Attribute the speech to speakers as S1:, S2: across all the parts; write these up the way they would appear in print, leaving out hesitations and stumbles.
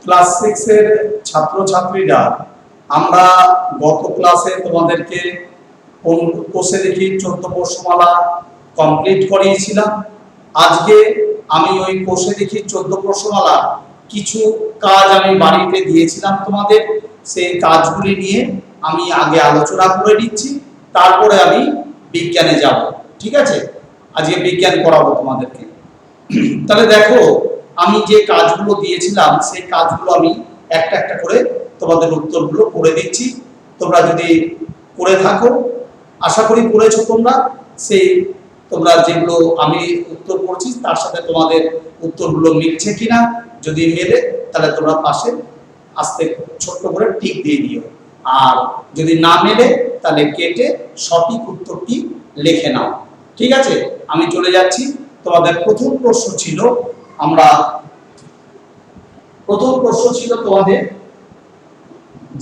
S1: Class 6 এর ছাত্রছাত্রীরা, আমরা গত ক্লাসে তোমাদেরকে কোষে দেখি 14 প্রশ্নমালা কমপ্লিট করিয়েছিলাম। আজকে আমি ওই কোষে দেখি 14 প্রশ্নমালা কিছু কাজ আমি বাড়িতে দিয়েছিলাম তোমাদের, সেই কাজগুলি নিয়ে আমি আগে আলোচনা করে নিচ্ছি, তারপরে আমি বিজ্ঞানে যাব। ঠিক আছে, আজকে বিজ্ঞান করাবো তোমাদেরকে। তাহলে দেখো, আমি যে কাজগুলো দিয়েছিলাম সেই কাজগুলো আমি একটা একটা করে তোমাদের উত্তরগুলো করে দিচ্ছি। তোমরা যদি করে থাকো, আশা করি করেছো তোমরা, সেই তোমরা যেগুলো আমি উত্তর করছি তার সাথে তোমাদের উত্তরগুলো মিলছে কিনা, যদি মেলে তাহলে তোমরা পাশে আস্তে ছোট্ট করে টিক দিয়ে দিও, আর যদি না মেলে তাহলে কেটে সঠিক উত্তরটি লিখে নাও। ঠিক আছে, আমি চলে যাচ্ছি। তোমাদের প্রথম প্রশ্ন ছিল তোমাদের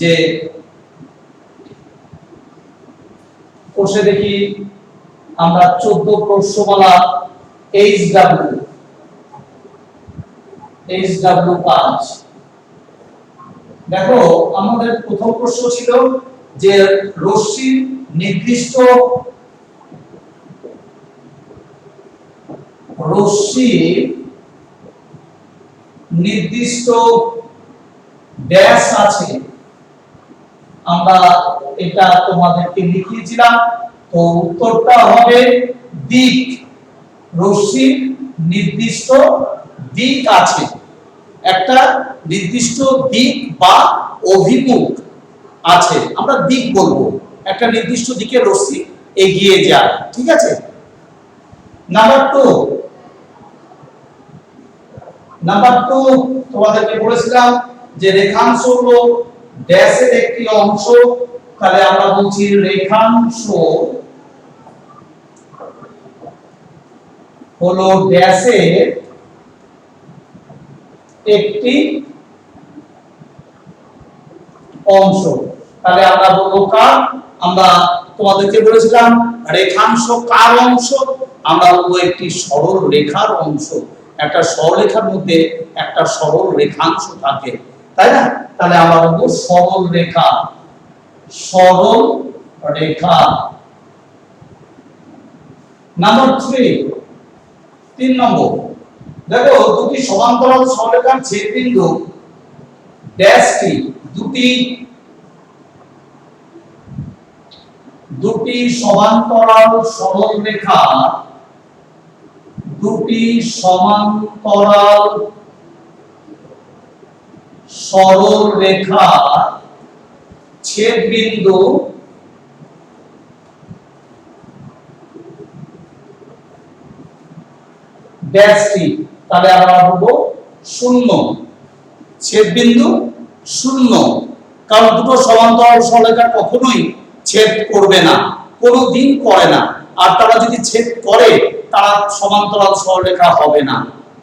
S1: যে কোষে দেখি আমরা 14 প্রশ্নমালা এইচডব্লিউ 5। দেখো, আমাদের প্রথম প্রশ্ন ছিল যে রশ্মির নির্দিষ্ট ব্যাস আছে, আমরা এটা তোমাদেরকে লিখিয়েছিলাম। তো উত্তরটা হবে দিক। রশ্মির নির্দিষ্ট দিক আছে, একটা নির্দিষ্ট দিক বা অভিমুখ আছে, আমরা দিক বলবো। একটা নির্দিষ্ট দিকে রশ্মি এগিয়ে যায়। ঠিক আছে, নাম্বার 2 তোমাদেরকে বলেছিলাম যে রেখাংশ হলো ড্যাশের একটি অংশ। তাহলে আমরা বলছি রেখাংশ হলো ড্যাশের একটি অংশ। তাহলে আমরা বলবো কার, আমরা তোমাদেরকে বলেছিলাম রেখাংশ কার অংশ, আমরা বলবো একটি সরল রেখার অংশ। একটা সরলরেখার মধ্যে একটা সরল রেখাংশ থাকে, তাই না? তাহলে আমরা বলবো সরল রেখা। নাম্বার 3 নম্বর, দেখো দুটি সমান্তরাল সরলরেখার ছেদবিন্দু ড্যাশটি দুটি সমান্তরাল সরলরেখা ছেদবিন্দু ড্যাশটি, তাহলে আমরা বলবো 0। ছেদবিন্দু 0, কারণ দুটো সমান্তরাল সরলরেখা কখনোই ছেদ করবে না, কোনোদিন করে না। আর তারা যদি ছেদ করে তারা সমান্তরাল সরলরেখা হবে না।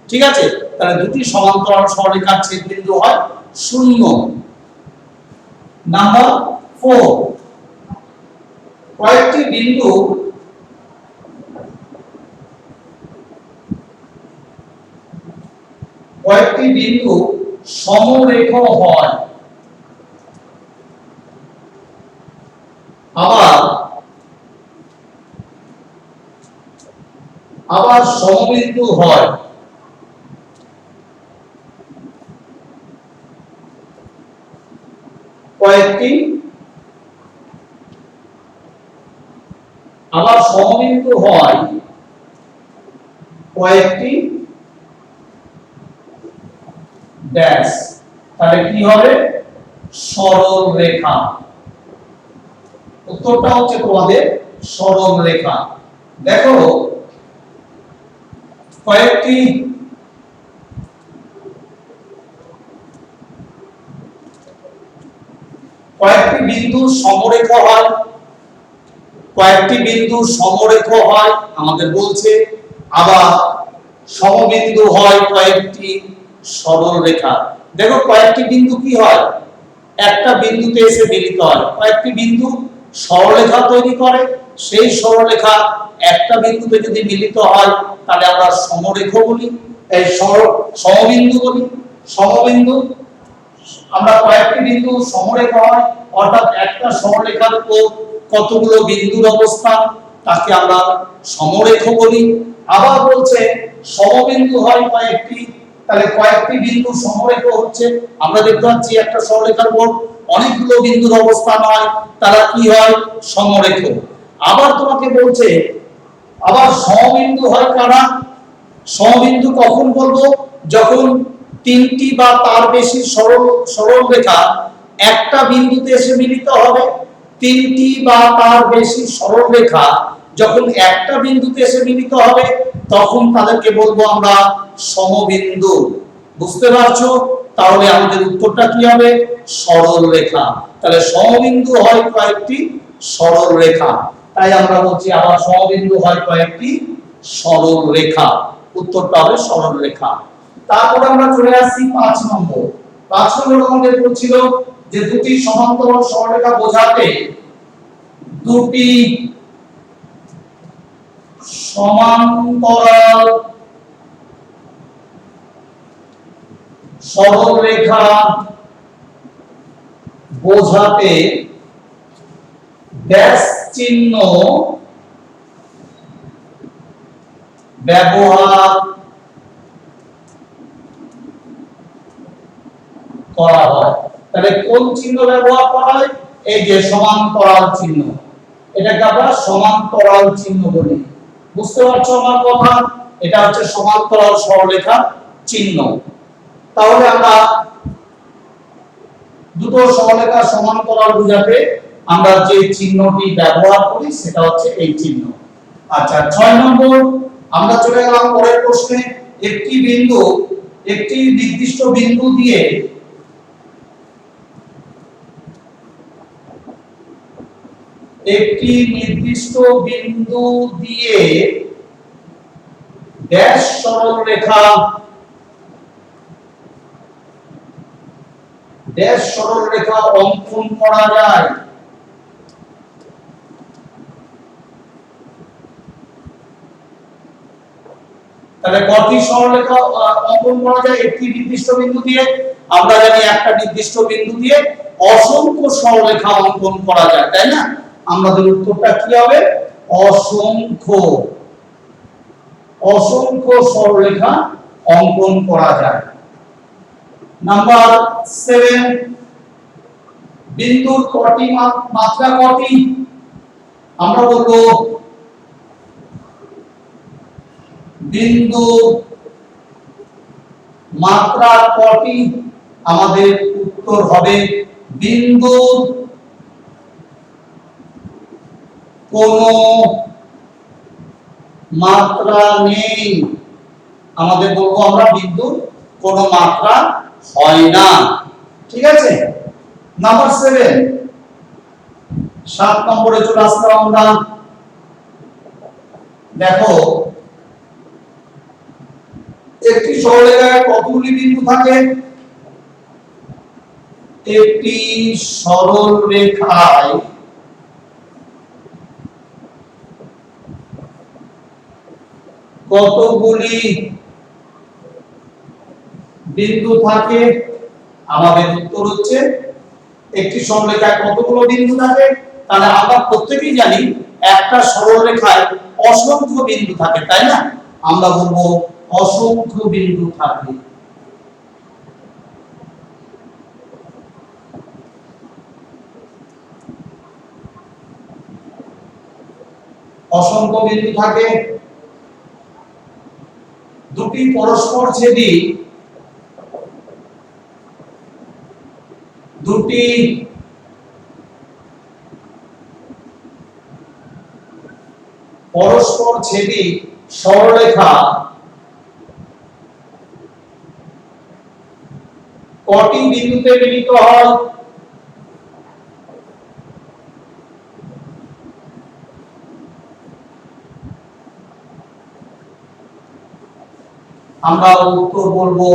S1: ঠিক আছে, তাহলে দুটি সমান্তরাল সরলরেখার ছেদবিন্দু হয় 0। নাম্বার 4, কয়েকটি বিন্দু সমরেখ হয়, আবার সমবিন্দু হয়। কয়েকটি ড্যাশ, তাহলে কি হবে? সরল রেখা। উত্তরটা হচ্ছে তোমাদের সরল রেখা। দেখো, কয়েকটি বিন্দু সমরেখ হয়, আমাদের বলছে, আবার সমবিন্দু হয় কয়েকটি সরল রেখা। দেখো, কয়েকটি বিন্দু কি হয়, একটা বিন্দুতে এসে মিলিত হয়। কয়েকটি বিন্দু সরলরেখা তৈরি করে, সেই সরলরেখা একটা বিন্দুতে যদি মিলিত হয় তাহলে আমরা সমরেখ বলি, এই সমবিন্দু বলি। সমবিন্দু আমরা কয়েকটি বিন্দু সমরেখা হয়, অর্থাৎ একটা সরলরেখার উপর কতগুলো বিন্দুর অবস্থান, তাকে আমরা সমরেখ বলি। আবার বলছে সমবিন্দু হয় কয়েকটি, তাহলে কয়েকটি বিন্দু সমরেখ হচ্ছে। আমরা দেখতে পাচ্ছি একটা সরলরেখার উপর অনেকগুলো বিন্দুর অবস্থান হয়, তারা কি হয়? সমরেখ। আবার তোমাকে বলছে আবার সমবিন্দু হয় কারা? সমবিন্দু কখন বলবো? যখন তিনটি বা তার বেশি সরল রেখা একটা বিন্দুতে এসে মিলিত হবে। তিনটি বা তার বেশি সরল রেখা যখন একটা বিন্দুতে এসে মিলিত হবে, তখন তাদেরকে বলবো আমরা সমবিন্দু। বুঝতে পারছো? তাহলে আমাদের উত্তরটা কি হবে? সরল রেখা। তাহলে সমবিন্দু হয় কয়েকটি সরল রেখা, তাই আমরা বলছি আবার সমবিন্দু হয় কয়েকটি সরল রেখা। উত্তরটা হবে সরল রেখা। তারপর আমরা চলে আসছি 5 নম্বর। 5 নম্বর আমাদের বলছিল যে দুটি সমান্তরাল সরলরেখা বোঝাতে দুটি সমান্তরাল সরলরেখা বোঝাতে ড্যাশ চিহ্ন ব্যবহার করা হয়। তাহলে কোন চিহ্ন ব্যবহার করা হয়? এই যে সমান্তরাল চিহ্ন, এটাকে আমরা সমান্তরাল চিহ্ন বলি। বুঝতে পারছো আমার কথা? এটা হচ্ছে সমান্তরাল সরলরেখা চিহ্ন। তাহলে আমরা দুটো সরলরেখা সমান্তরাল বোঝাতে আমরা যে চিহ্নটি ব্যবহার করি সেটা হচ্ছে এই চিহ্ন। আচ্ছা, 6 নম্বর আমরা চলে গেলাম পরের প্রশ্নে। একটি নির্দিষ্ট বিন্দু দিয়ে ড্যাশ সরলরেখা অঙ্কন করা যায়। তাহলে কটি সরলরেখা অঙ্কন করা যায় একটি নির্দিষ্ট বিন্দু দিয়ে? আমরা জানি একটা নির্দিষ্ট বিন্দু দিয়ে অসংখ্য সরলরেখা অঙ্কন করা যায়, তাই না? আমাদের উত্তরটা কি হবে? অসংখ্য সরলরেখা অঙ্কন করা যায়। নাম্বার 7, বিন্দুর কটি মাত্রা কটি? আমরা বলবো বিন্দু মাত্রা কটি? আমাদের উত্তর হবে বিন্দু কোনো মাত্রা নেই। আমাদের বলবো আমরা বিন্দুর কোনো মাত্রা হয় না। ঠিক আছে? নাম্বার 7 নম্বরে চলে আসলাম আমরা। দেখো একটি সরলরেখায় কতগুলি বিন্দু থাকে? একটি সরলরেখায় কতগুলি বিন্দু থাকে? আমাদের উত্তর হচ্ছে একটি সরলরেখায় কতগুলো বিন্দু থাকে? তাহলে আমরা প্রত্যেকেই জানি একটা সরলরেখায় অসংখ্য বিন্দু থাকে, তাই না? আমরা বলবো অসংখ্য বিন্দু থাকে। অসংখ্য বিন্দু থাকে। দুটি পরস্পরছেদী সরলরেখা কটি বিন্দুতে মিলিত হয়? আমরা উত্তর বলবো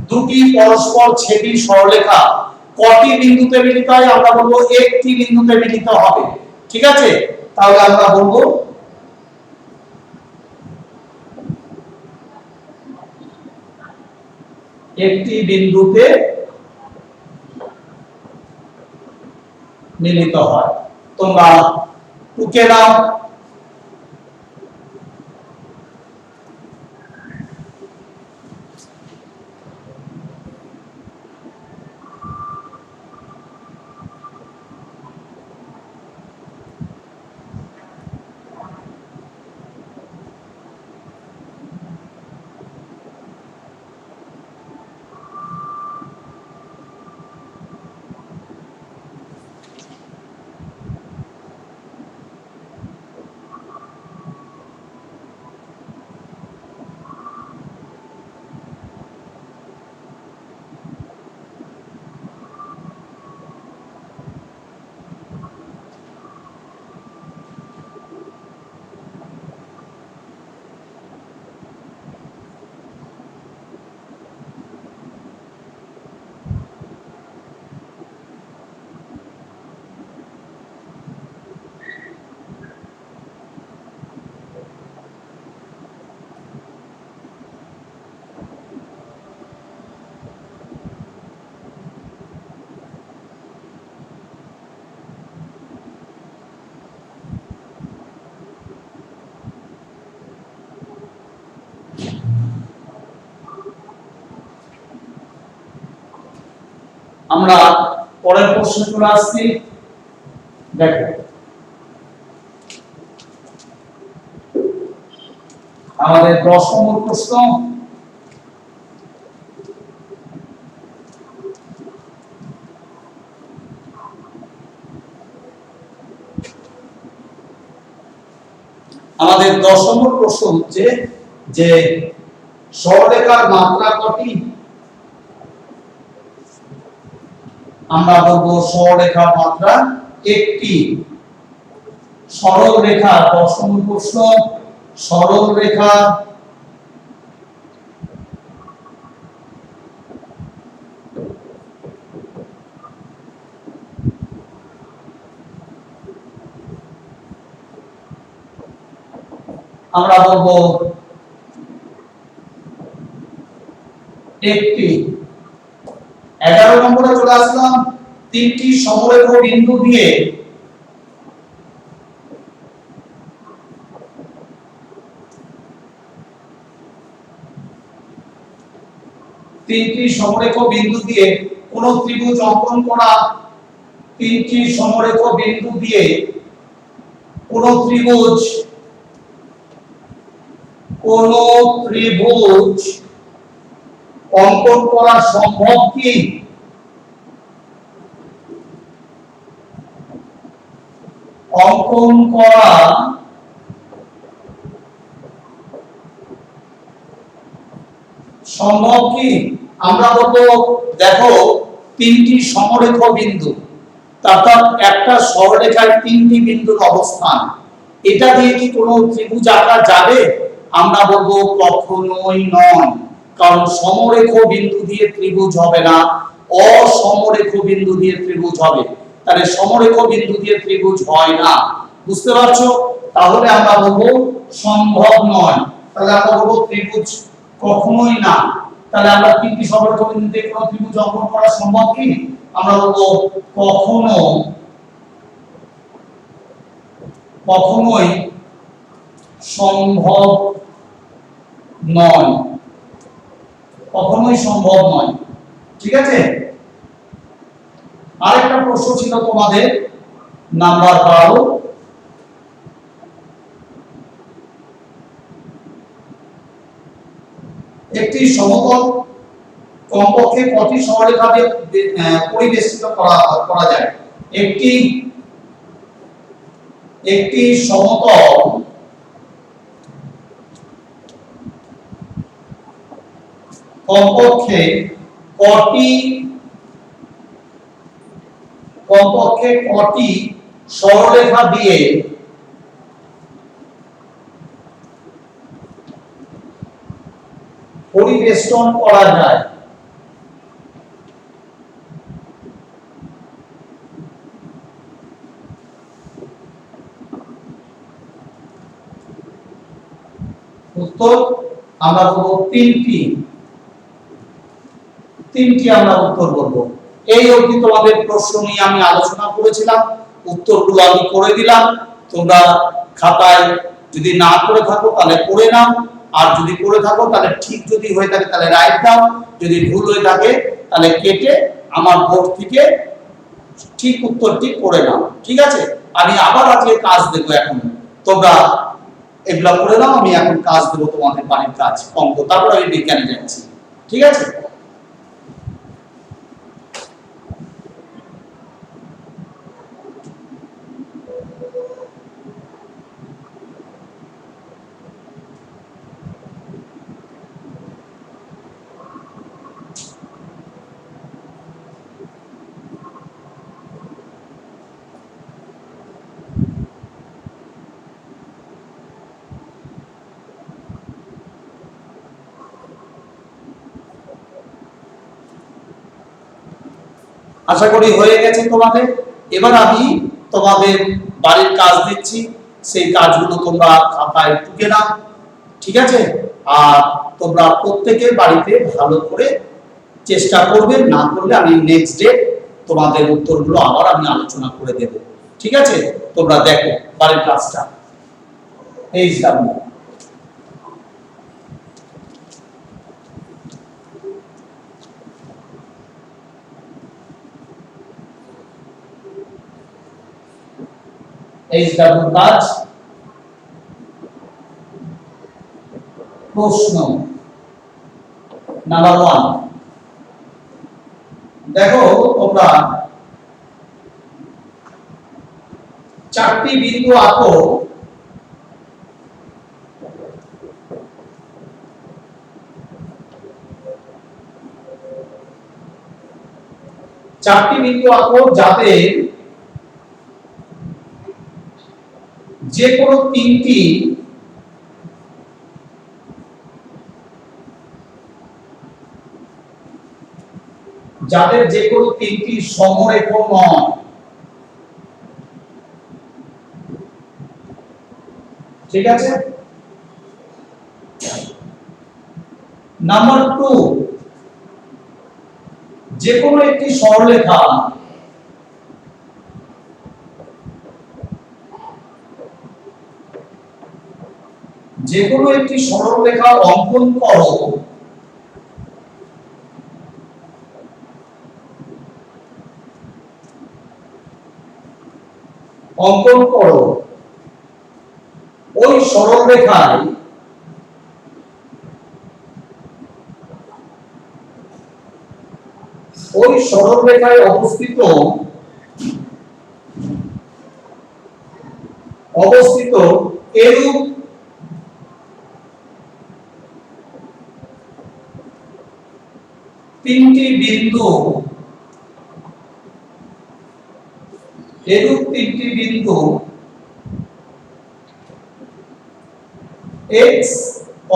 S1: দুটি পরস্পরছেদী সরলরেখা কটি বিন্দুতে মিলিত হয়? আমরা বলবো একটি বিন্দুতে মিলিত হবে। ঠিক আছে? তাহলে আমরা বলবো একটি বিন্দুতে মিলিত হয়। তোমরা টুকে নাও। আমরা পরের প্রশ্নে চলে আসছি। দেখো আমাদের 10 নম্বর প্রশ্ন। আমাদের 10 নম্বর প্রশ্ন হচ্ছে যে সরলরেখার মাত্রা কটি? আমরা বলবো সরলরেখার মাত্রা একটি। সরল রেখা 10 নম্বর প্রশ্ন। সরল রেখা আমরা বলবো একটি। 11 নম্বরে চলে আসলাম। তিনটি সমরেখ বিন্দু দিয়ে কোন ত্রিভুজ অঙ্কন করা। তিনটি সমরেখ বিন্দু দিয়ে কোন ত্রিভুজ অঙ্কন করা সম্ভব কি? অঙ্কন করা সম্ভব কি? আমরা বলবো দেখো তিনটি সমরেখ বিন্দু, অর্থাৎ একটা সরলরেখায় তিনটি বিন্দুর অবস্থান, এটা দিয়ে কি কোনো ত্রিভুজ আঁকা যাবে? আমরা বলবো কখনোই নয়। কারণ সমরেখ বিন্দু দিয়ে ত্রিভুজ হবে না, অসমরেখ বিন্দু দিয়ে ত্রিভুজ হবে। তাহলে সমরেখ বিন্দু দিয়ে ত্রিভুজ হয় না। বুঝতে পারছো? তাহলে আমরা বলবো সম্ভব নয়। তাহলে আমরা বলবো ত্রিভুজ কখনোই না। তাহলে আমরা তিনটি সমরেখ বিন্দু দিয়ে কোনো ত্রিভুজ অঙ্কন করা সম্ভব কি? আমরা বলবো কখনোই সম্ভব নয়। কখনোই সম্ভব নয়। ঠিক আছে? আরেকটা প্রশ্ন ছিল তোমাদের নাম্বার 12। একটি সমতল কমপক্ষে কটি সরলরেখা দিয়ে পরিবেষ্টিত করা যায়? একটি সমতল কমপক্ষে কটি সরলরেখা দিয়ে পরিবেষ্টন করা যায়? উত্তর আমরা বলবো তিনটি। আমরা উত্তর বলবো। এই অবধি তোমাদের প্রশ্ন নিয়ে আমি আলোচনা করেছিলাম, উত্তরগুলো আমি করে দিলাম। তোমরা খাতায় যদি না করে থাকো তাহলে করে নাও, আর যদি করে থাকো তাহলে ঠিক যদি হয়ে থাকে তাহলে রাইট দাও, যদি ভুল হয়ে থাকে তাহলে কেটে আমার বোর্ড থেকে ঠিক উত্তরটি করে নাও। ঠিক আছে, আমি আবার আজকে কাজ দেব। এখন তোমরা এগুলা করে নাও, আমি এখন কাজ দেব তোমাদের বাড়ির কাজ অঙ্ক, তারপর আমি বিজ্ঞানে যাচ্ছি। ঠিক আছে, আশা করি হয়ে গেছে তোমাদের। এবার আমি তোমাদের বাড়ির কাজ দিচ্ছি, সেই কাজগুলো তোমরা খাতায় টুকে নাও। ঠিক আছে, আর তোমরা প্রত্যেকে বাড়িতে ভালো করে চেষ্টা করবে, না করলে আমি নেক্সট ডে তোমাদের উত্তরগুলো আবার আমি আলোচনা করে দেব। ঠিক আছে, তোমরা দেখো বাড়ির কাজটা। এই HW কাজ প্রশ্ন নাম্বার 1। দেখো তোমরা চারটি বিন্দু আঁকো। চারটি বিন্দু আঁকো যাতে যে কোনো তিনটি যাদের যে কোনো তিনটি সমরেখ নয়। ঠিক আছে, নাম্বার 2, যে কোনো একটি সরলরেখা যে কোনো একটি সরলরেখা অঙ্কন করো ওই সরলরেখায় অবস্থিত এরূপ তিনটি বিন্দু x, y,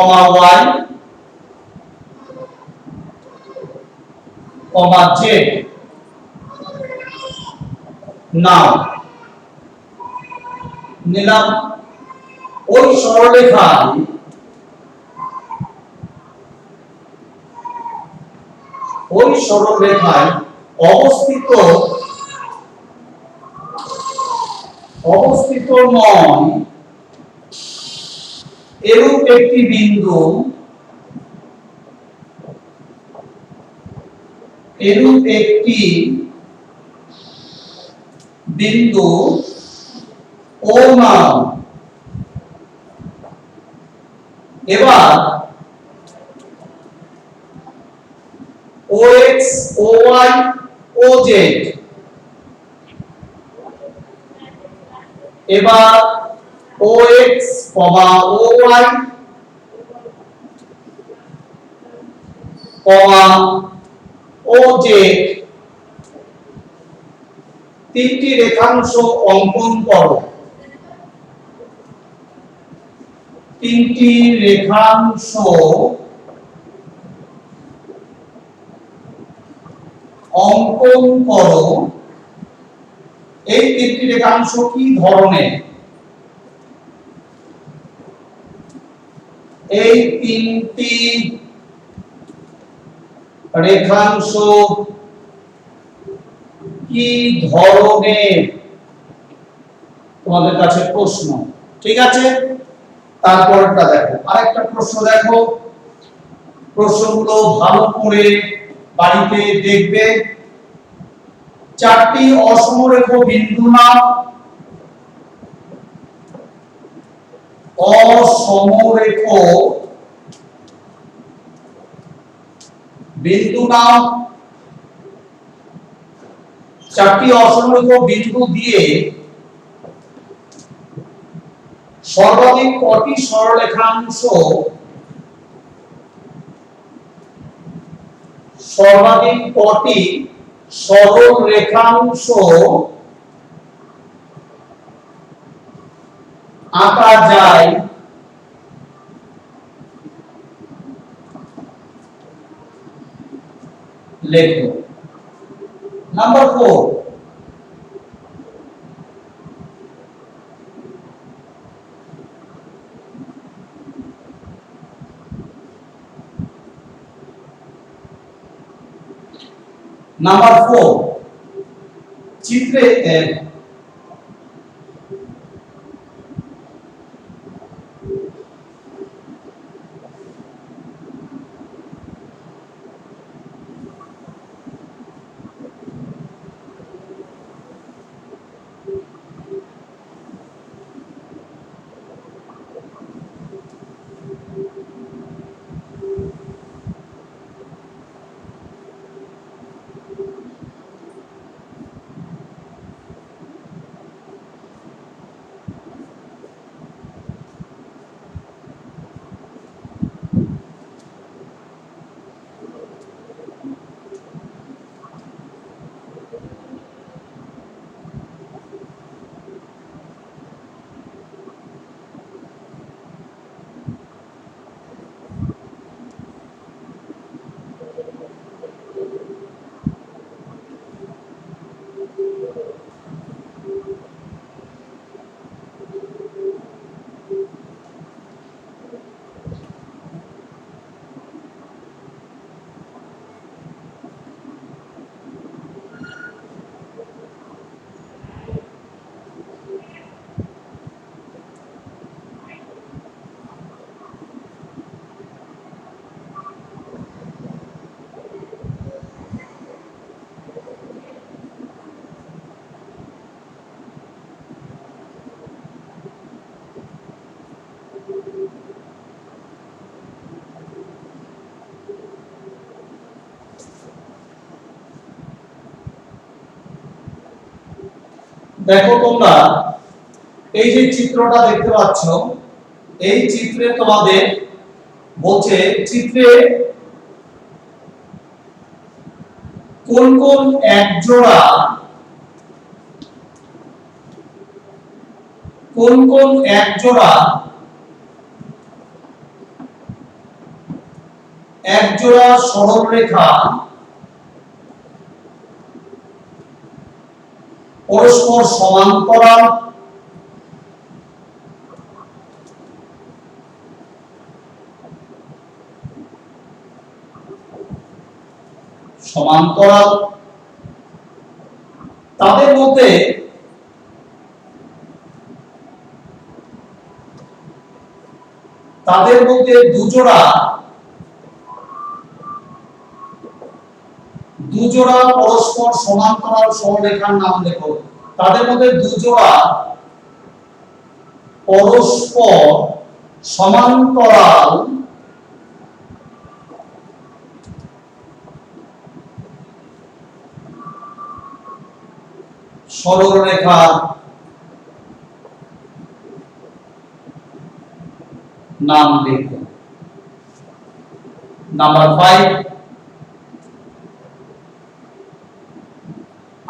S1: z। নাও নিলাম ওই সরলরেখায় অবস্থিত নয় এরূপ একটি বিন্দু ও নাও। এবার OX, OY, OZ, এবার OX, OY, OZ তিনটি রেখাংশ অঙ্কন করো। তিনটি রেখাংশ অঙ্কন করো। এই তিনটি রেখাংশ কি ধরনের? এই তিনটি রেখাংশ কি ধরনের, তোমাদের কাছে প্রশ্ন। ঠিক আছে, তারপরটা দেখো, আরেকটা প্রশ্ন দেখো, প্রশ্নগুলো ভালো করে বাড়িতে দেখবে। চারটি অসমরেখ বিন্দু নাম। অসমরেখ বিন্দু নাম। চারটি অসমরেখ বিন্দু দিয়ে সর্বাধিক কটি সরলরেখাংশ, সর্বাধিক কটি সরল রেখাংশ আঁকা যায় লেখো। নাম্বার 4, নাম্বার 4 চিত্রে দেখো তোমরা এই যে চিত্রটা দেখতে পাচ্ছ, এই চিত্রে তোমাদের বলছে চিত্রে কোন কোন এক জোড়া, কোন কোন এক জোড়া সরলরেখা পরস্পর সমান্তরাল, সমান্তরাল তাদের মধ্যে দুজোড়া পরস্পর সমান্তরাল সরলরেখার নাম লেখো। তাদের মধ্যে দুজোড়া পরস্পর সমান্তরাল সরলরেখার নাম লেখো। নাম্বার 5,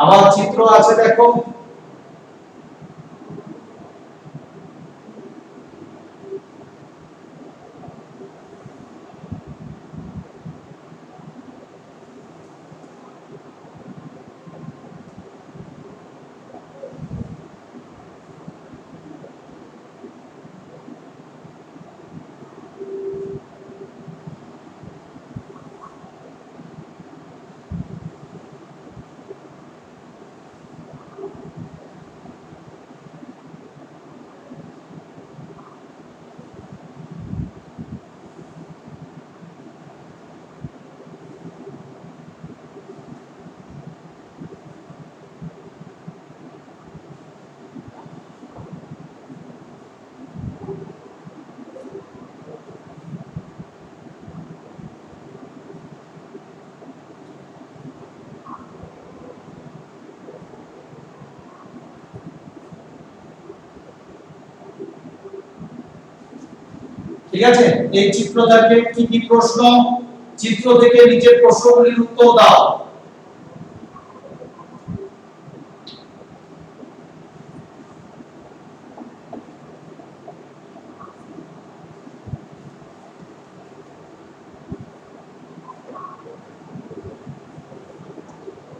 S1: আবার চিত্র আছে দেখো, ঠিক আছে, এই চিত্র থেকে কি কি প্রশ্ন, চিত্র থেকে নিচের প্রশ্নগুলির উত্তর দাও।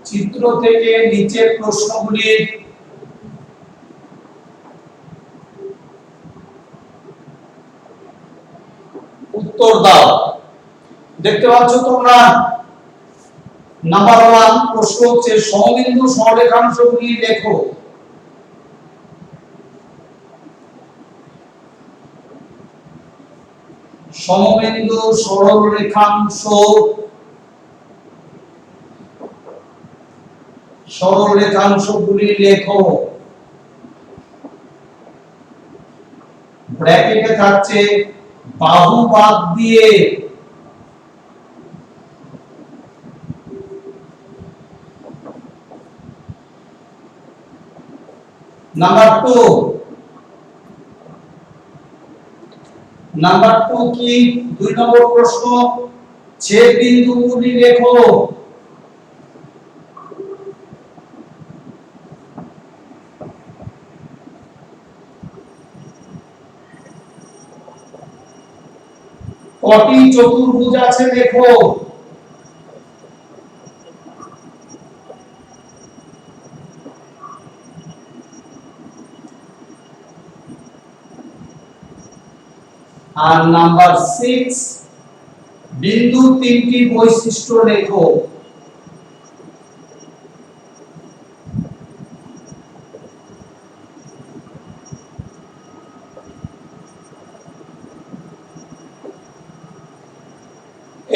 S1: চিত্র থেকে নিচের প্রশ্নগুলির উত্তর দাও। দেখতে পাচ্ছ তোমরা, নাম্বার 1 প্রশ্ন হচ্ছে সমবিন্দু সরলরেখাংশগুলি লেখো। সমবিন্দু সরলরেখাংশগুলি লেখো। ব্র্যাকেটে থাকছে বাহু বাদ দিয়ে। নাম্বার 2 কি 2 নম্বর প্রশ্ন, ছেদ বিন্দুগুলি লেখো। কটি চতুর্ভুজ আছে লেখো। আর নাম্বার 6 বিন্দু 3টি বৈশিষ্ট্য লেখো।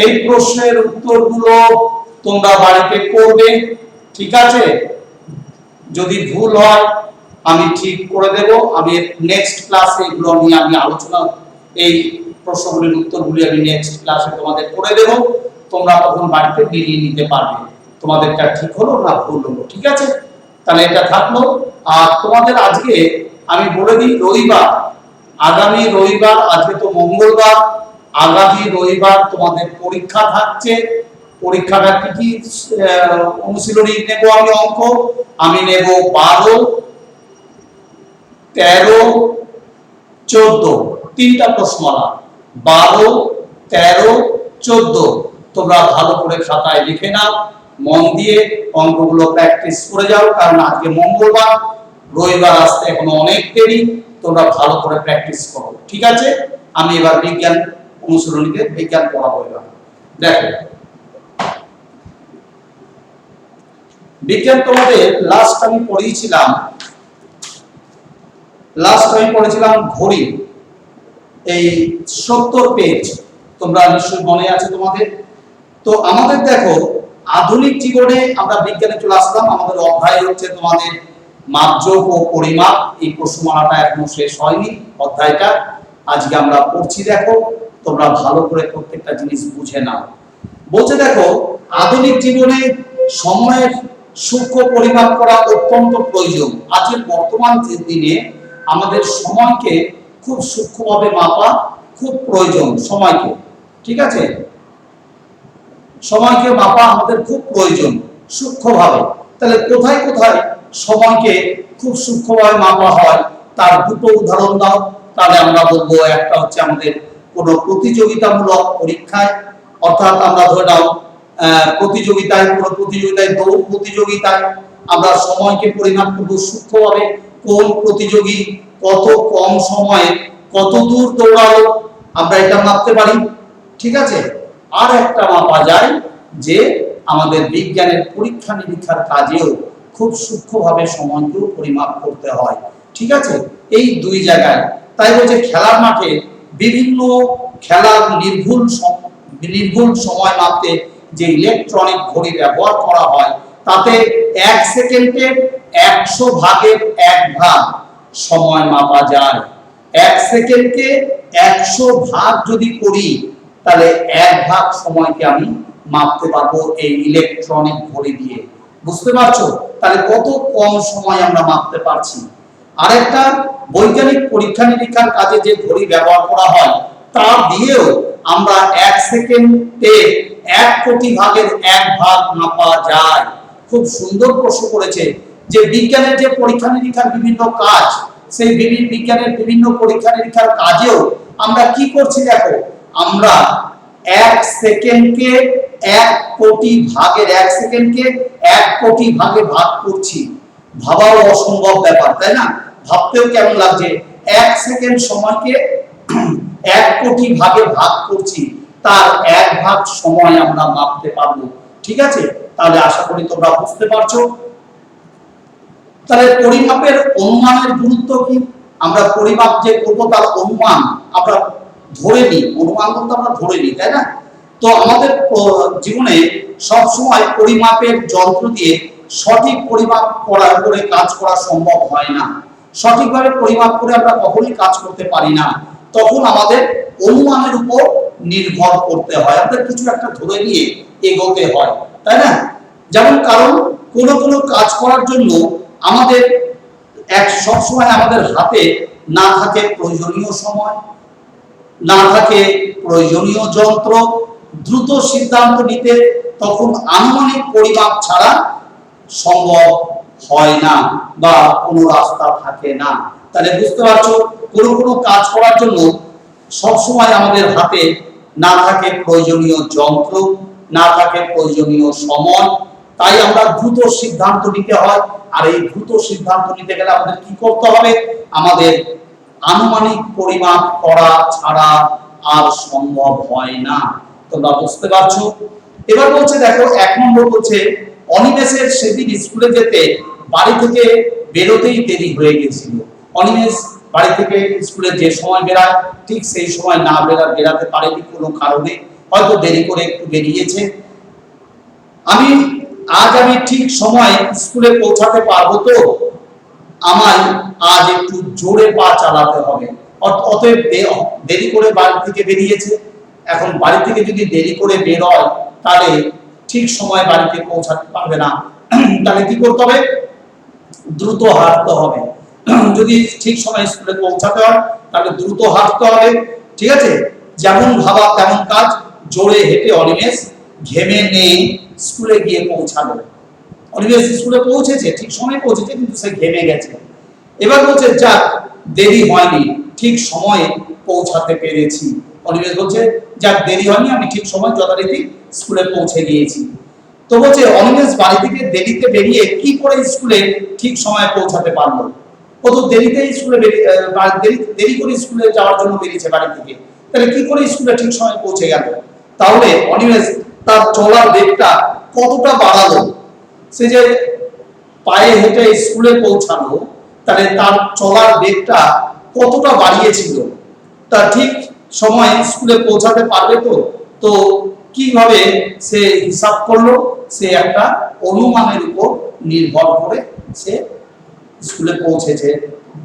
S1: এই প্রশ্নের উত্তরগুলো তোমরা বাড়িতে করবে, ঠিক আছে? যদি ভুল হয় আমি ঠিক করে দেব, আমি নেক্সট ক্লাসে এগুলো নিয়ে আমি আলোচনা, এই প্রশ্নগুলির উত্তরগুলি আমি নেক্সট ক্লাসে তোমাদের করে দেব, তোমরা তখন বাড়িতে মিলিয়ে নিতে পারবে তোমাদেরটা ঠিক হলো না ভুল হলো, ঠিক আছে? তাহলে এটা থাকলো। আর তোমাদের আজকে আমি বলে দিই, রবিবার, আগামী রবিবার, আজকে তো মঙ্গলবার, আগামী রবিবার তোমাদের পরীক্ষা থাকছে। পরীক্ষাটা কি কি অনুশীলনী নেব, আমি অঙ্ক আমি নেব 12, 13, 14, তিনটা প্রশ্নমালা, 12, 13, 14। তোমরা ভালো করে খাতায় লিখে নাও, মন দিয়ে অঙ্কগুলো প্র্যাকটিস করে যাও, কারণ আজকে মঙ্গলবার, রবিবার আসতে এখনো অনেক দেরি, তোমরা ভালো করে প্র্যাকটিস করো, ঠিক আছে? আমি এবার বিজ্ঞান অনুশীলনীতে বিজ্ঞান পড়াবো। এবার দেখো, বিজ্ঞান তোমাদের লাস্ট আমি পড়িয়েছিলাম ঘড়ি, এই 70 পেজ, তোমরা নিশ্চয়ই মনে আছে তোমাদের। তো আমাদের দেখো, আধুনিক জীবনে আমরা বিজ্ঞানে চলে আসলাম। আমাদের অধ্যায় হচ্ছে তোমাদের মাপযোগ ও পরিমাপ। এই প্রশ্নমালাটা এখনো শেষ হয়নি, অধ্যায়টা আজকে আমরা পড়ছি। দেখো, তোমরা ভালো করে প্রত্যেকটা জিনিস বুঝে নাও। বলছে দেখো, আধুনিক জীবনে সময়ের সূক্ষ্ম পরিমাপ করা অত্যন্ত প্রয়োজন। আজকের বর্তমান দিনে আমাদের সময়কে খুব সূক্ষ্মভাবে মাপা খুব প্রয়োজন। সময়কে, ঠিক আছে, সময়কে মাপা আমাদের খুব প্রয়োজন সূক্ষ্মভাবে। তাহলে কোথায় কোথায় সময়কে খুব সূক্ষ্মভাবে মাপা হয় তার দুটো উদাহরণ দাও। তাহলে আমরা বলবো, একটা হচ্ছে আমাদের কোনো প্রতিযোগিতামূলক পরীক্ষায়, অর্থাৎ আমরা ধরে নাও কোনো প্রতিযোগিতায় দৌড় প্রতিযোগিতায় আমরা সময়কে পরিমাপ করব সূক্ষ্মভাবে। কোন প্রতিযোগী কত কম সময়ে কত দূর দৌড়ালো, আমরা এটা মাপতে পারি, ঠিক আছে? আর একটা মাপা যায় যে আমাদের বিজ্ঞানের পরীক্ষা নিরীক্ষার কাজেও খুব সূক্ষ্মভাবে সময়কেও পরিমাপ করতে হয়, ঠিক আছে? এই দুই জায়গায়। তাই বলছে খেলার মাঠে বিভিন্ন খেলার নির্ভুল সময় মাপতে যে ইলেকট্রনিক ঘড়ি ব্যবহার করা হয়, তাতে 1 সেকেন্ডের 100 ভাগের 1 ভাগ সময় মাপা যায়। 1 সেকেন্ডকে 100 ভাগ যদি করি, তাহলে 1 ভাগ সময়কে আমি মাপতে পারবো এই ইলেকট্রনিক ঘড়ি দিয়ে। বুঝতে পারছো? তাহলে কত কম সময় আমরা মাপতে পারছি। আরেকটা, বৈজ্ঞানিক পরীক্ষা নিরীক্ষার কাজে যে ঘড়ি ব্যবহার করা হয় তা দিয়েও আমরা 1 সেকেন্ডে 1 কোটি ভাগের 1 ভাগ মাপা যায়। খুব সুন্দর প্রশ্ন করেছে যে বিজ্ঞানের যে পরীক্ষা নিরীক্ষার বিভিন্ন কাজ, সেই বিজ্ঞানের বিভিন্ন পরীক্ষা নিরীক্ষার কাজেও আমরা কি করছি দেখো, আমরা 1 সেকেন্ডকে 1 কোটি ভাগে ভাগ করছি। ভাবাও অসম্ভব ব্যাপার, তাই না? ভাবতেও কেমন লাগছে, 1 সেকেন্ড সময়কে 1 কোটি ভাগে ভাগ করছি, তার 1 ভাগ সময় আমরা মাপতে পারবো। ঠিক আছে, তাহলে আশা করি তোমরা বুঝতে পারছো। তাহলে পরিমাপের অনুমানের গুরুত্ব কি? আমরা পরিমাপ যে করবো তার অনুমান আমরা ধরে নিই, অনুমান বলতে আমরা ধরে নিই, তাই না? তো আমাদের জীবনে সব সময় পরিমাপের যন্ত্র দিয়ে সঠিক পরিমাপ করে কাজ করা সম্ভব হয় না। সঠিকভাবে পরিমাপ করে আমরা কখনোই কাজ করতে পারি না। তখন আমাদের অনুমানের উপর নির্ভর করতে হয়, আমাদের কিছু একটা ধরে নিয়ে এগোতে হয়, তাই না? যেমন কারণ কোনো কাজ করার জন্য আমাদের সব সময় আমাদের হাতে না থাকে প্রয়োজনীয় সময়, না থাকে প্রয়োজনীয় যন্ত্র, দ্রুত সিদ্ধান্ত নিতে তখন আনুমানিক পরিমাপ ছাড়া সম্ভব হয় না বা কোনো রাস্তা থাকে না। তাহলে বুঝতে পারছো, কোনো কাজ করার জন্য সব সময় আমাদের হাতে না থাকে প্রয়োজনীয় যন্ত্র, না থাকে প্রয়োজনীয় সময়, তাই আমরা দ্রুত সিদ্ধান্ত নিতে হয়। আর এই দ্রুত সিদ্ধান্ত নিতে গেলে আমাদের কি করতে হবে? আমাদের আনুমানিক পরিমাপ করা ছাড়া আর সম্ভব হয় না। তোমরা বুঝতে পারছো? এবার বলছে দেখো 1 নম্বর বলছে অনিমেষের সেদিন স্কুলে যেতে বাড়ি থেকে বেরোতেই দেরি হয়ে গেছিল। অনিমেষ বাড়ি থেকে স্কুলে যে সময় বেরায় ঠিক সেই সময় না বেরাতে পারেনি কোনো কারণে, হয়তো দেরি করে একটু বেরিয়েছে। আমি ঠিক সময় স্কুলে পৌঁছাতে পারবো তো? আমায় আজ একটু জোরে পা চালাতে হবে। অতএব দেরি করে বাড়ি থেকে বেরিয়েছে, এখন বাড়ি থেকে যদি দেরি করে বের হয় তাহলে ঠিক সময় বাড়িতে পৌঁছাতে পারবে না। তাহলে কি করতে হবে? দ্রুত হাঁটতে হবে। যদি ঠিক সময় স্কুলে পৌঁছাতে হয় তাহলে দ্রুত হাঁটতে হবে। ঠিক আছে, যেমন ভাবা তেমন কাজ। জোরে হেঁটে অনিমেষ ঘেমে নেই স্কুলে গিয়ে পৌঁছালো। অনিমেষ স্কুলে পৌঁছেছে, ঠিক সময় পৌঁছেছে, কিন্তু সে ঘেমে গেছে। এবার বলছে যাক দেরি হয়নি, ঠিক সময়ে পৌঁছাতে পেরেছি। অনিমেষ বলছে যাক দেরি হয়নি, আমি ঠিক সময় যথারীতি স্কুলে পৌঁছে গিয়েছি। তো বলছে অনিমেষ বাড়ি থেকে দেরিতে বেরিয়ে কি করে স্কুলে ঠিক সময়ে পৌঁছাতে পারলো? ও তো দেরি করে স্কুলে যাওয়ার জন্য বেরিয়েছে বাড়ি থেকে, তাহলে কি করে স্কুলে ঠিক সময়ে পৌঁছে গেল? তাহলে অনিমেষ তার চলার বেগটা কতটা বাড়ালো? সে যে পায়ে হেঁটে স্কুলে পৌঁছালো, তাহলে তার চলার বেগটা কতটা বাড়িয়েছিল? তা ঠিক সময় স্কুলে পৌঁছাতে পারবে তো? তো কিভাবে সে হিসাব করলো? সে একটা অনুমানের উপর নির্ভর করে সে স্কুলে পৌঁছেছে,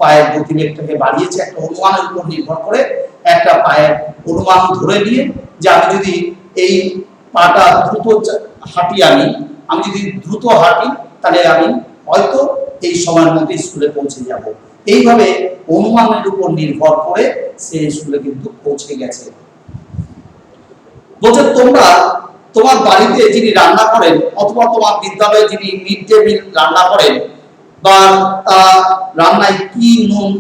S1: পায়ের গতিবেগটাকে বাড়িয়েছে একটা অনুমানের উপর নির্ভর করে, একটা পায়ের অনুমান ধরে নিয়ে যে আমি যদি এই পাটা দ্রুত হাঁটি, আমি যদি দ্রুত হাঁটি তাহলে আমি হয়তো এই সময়ের মধ্যে স্কুলে পৌঁছে যাব। এইভাবে অনুমানের উপর নির্ভর করে সে স্কুলে কিন্তু পৌঁছে গেছে। বলছে তোমরা তোমার বাড়িতে যিনি রান্না করেন অথবা তোমার বিদ্যালয়ে যিনি মিড ডে মিল রান্না করেন বা রান্নায় কি নুন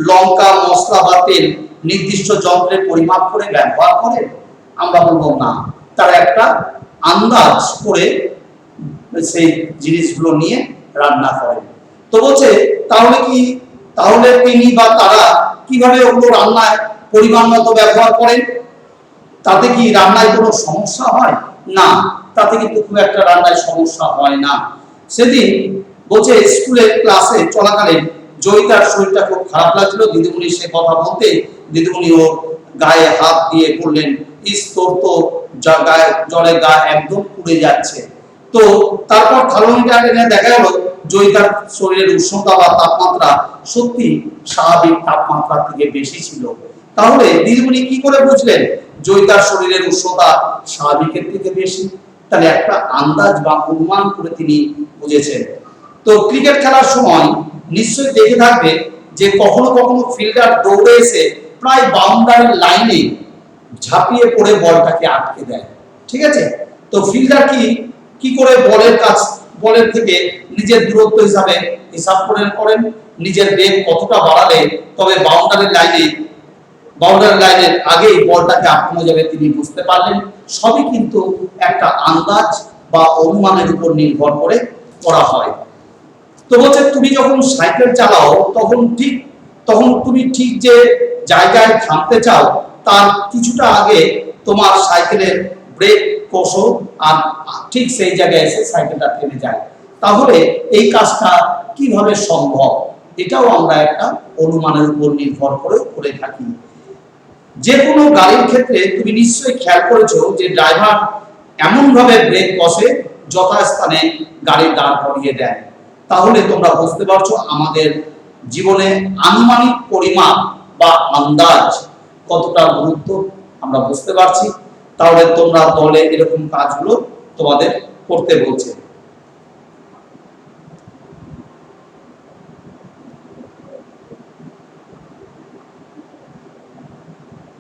S1: লঙ্কা মশলা বা তেল নির্দিষ্ট যন্ত্রের পরিমাপ করে ব্যবহার করেন? আমরা বলবো না, তারা একটা আন্দাজ করে সেই জিনিসগুলো নিয়ে রান্না করেন। তো বলছে তাহলে তিনি বা তারা কিভাবে ওগুলো রান্নায় পরিমাণ মতো ব্যবহার করেন? তাতে কি রান্নায় কোনো সমস্যা হয়? না, তাতে কিন্তু খুব একটা রান্নায় সমস্যা হয় না। সেদিন বলছে স্কুলের ক্লাসে চলাকালীন জয়িতার শরীরটা খুব খারাপ লাগছিল। দিদিমণি সে কথা বলতে দিদিমণি ওর গায়ে হাত দিয়ে বললেন, ইস তোর তো জলে গা একদম পুড়ে যাচ্ছে। তো তারপর থার্মোমিটার এনে দেখা গেল জয়িতার শরীরের উষ্ণতা বা তাপমাত্রা সত্যি স্বাভাবিক তাপমাত্রার থেকে বেশি ছিল। তাহলে দিদিমণি কি করে বুঝলেন জয়িতার শরীরের উষ্ণতা স্বাভাবিকের থেকে বেশি? তাহলে একটা আন্দাজ বা অনুমান করে তিনি বুঝেছেন। তো ক্রিকেট খেলার সময় নিশ্চয়ই দেখে থাকবে যে কখনো কখনো ফিল্ডার দৌড়ে এসে প্রায় বাউন্ডারির লাইনে ঝাঁপিয়ে পড়ে বলটাকে আটকে দেয়। ঠিক আছে, তো ফিল্ডার কি কি করে বলের থেকে নিজের দূরত্ব হিসাবে হিসাব করেন নিজের বেগ কতটা বাড়ালে তবে বাউন্ডারি লাইনের আগেই বলটাকে আটকানো যাবে তিনি বুঝতে পারলেন। সবই কিন্তু একটা আন্দাজ বা অনুমানের উপর নির্ভর করে করা হয়। তো বলছে তুমি যখন সাইকেল চালাও তখন তুমি ঠিক যে জায়গায় থামতে চাও তার কিছুটা আগে তোমার সাইকেলের ব্রেক কষো আর ঠিক সেই জায়গায় এসে সাইকেলটা থেমে যায়। তাহলে এই কাজটা কিভাবে সম্ভব? এটাও আমরা একটা অনুমানের উপর নির্ভর করে থাকি। যে কোনো গাড়ির ক্ষেত্রে তুমি নিশ্চয়ই খেয়াল করেছো যে ড্রাইভার এমন ভাবে ব্রেক কষে যথাস্থানে গাড়ি দাঁড় করিয়ে দেয়। তাহলে তোমরা বুঝতে পারছো আমাদের জীবনে আনুমানিক পরিমাপ বা আন্দাজ কতটা গুরুত্ব আমরা বুঝতে পারছি। তাহলে তোমরা দলে এরকম কাজগুলো তোমাদের করতে বলছে।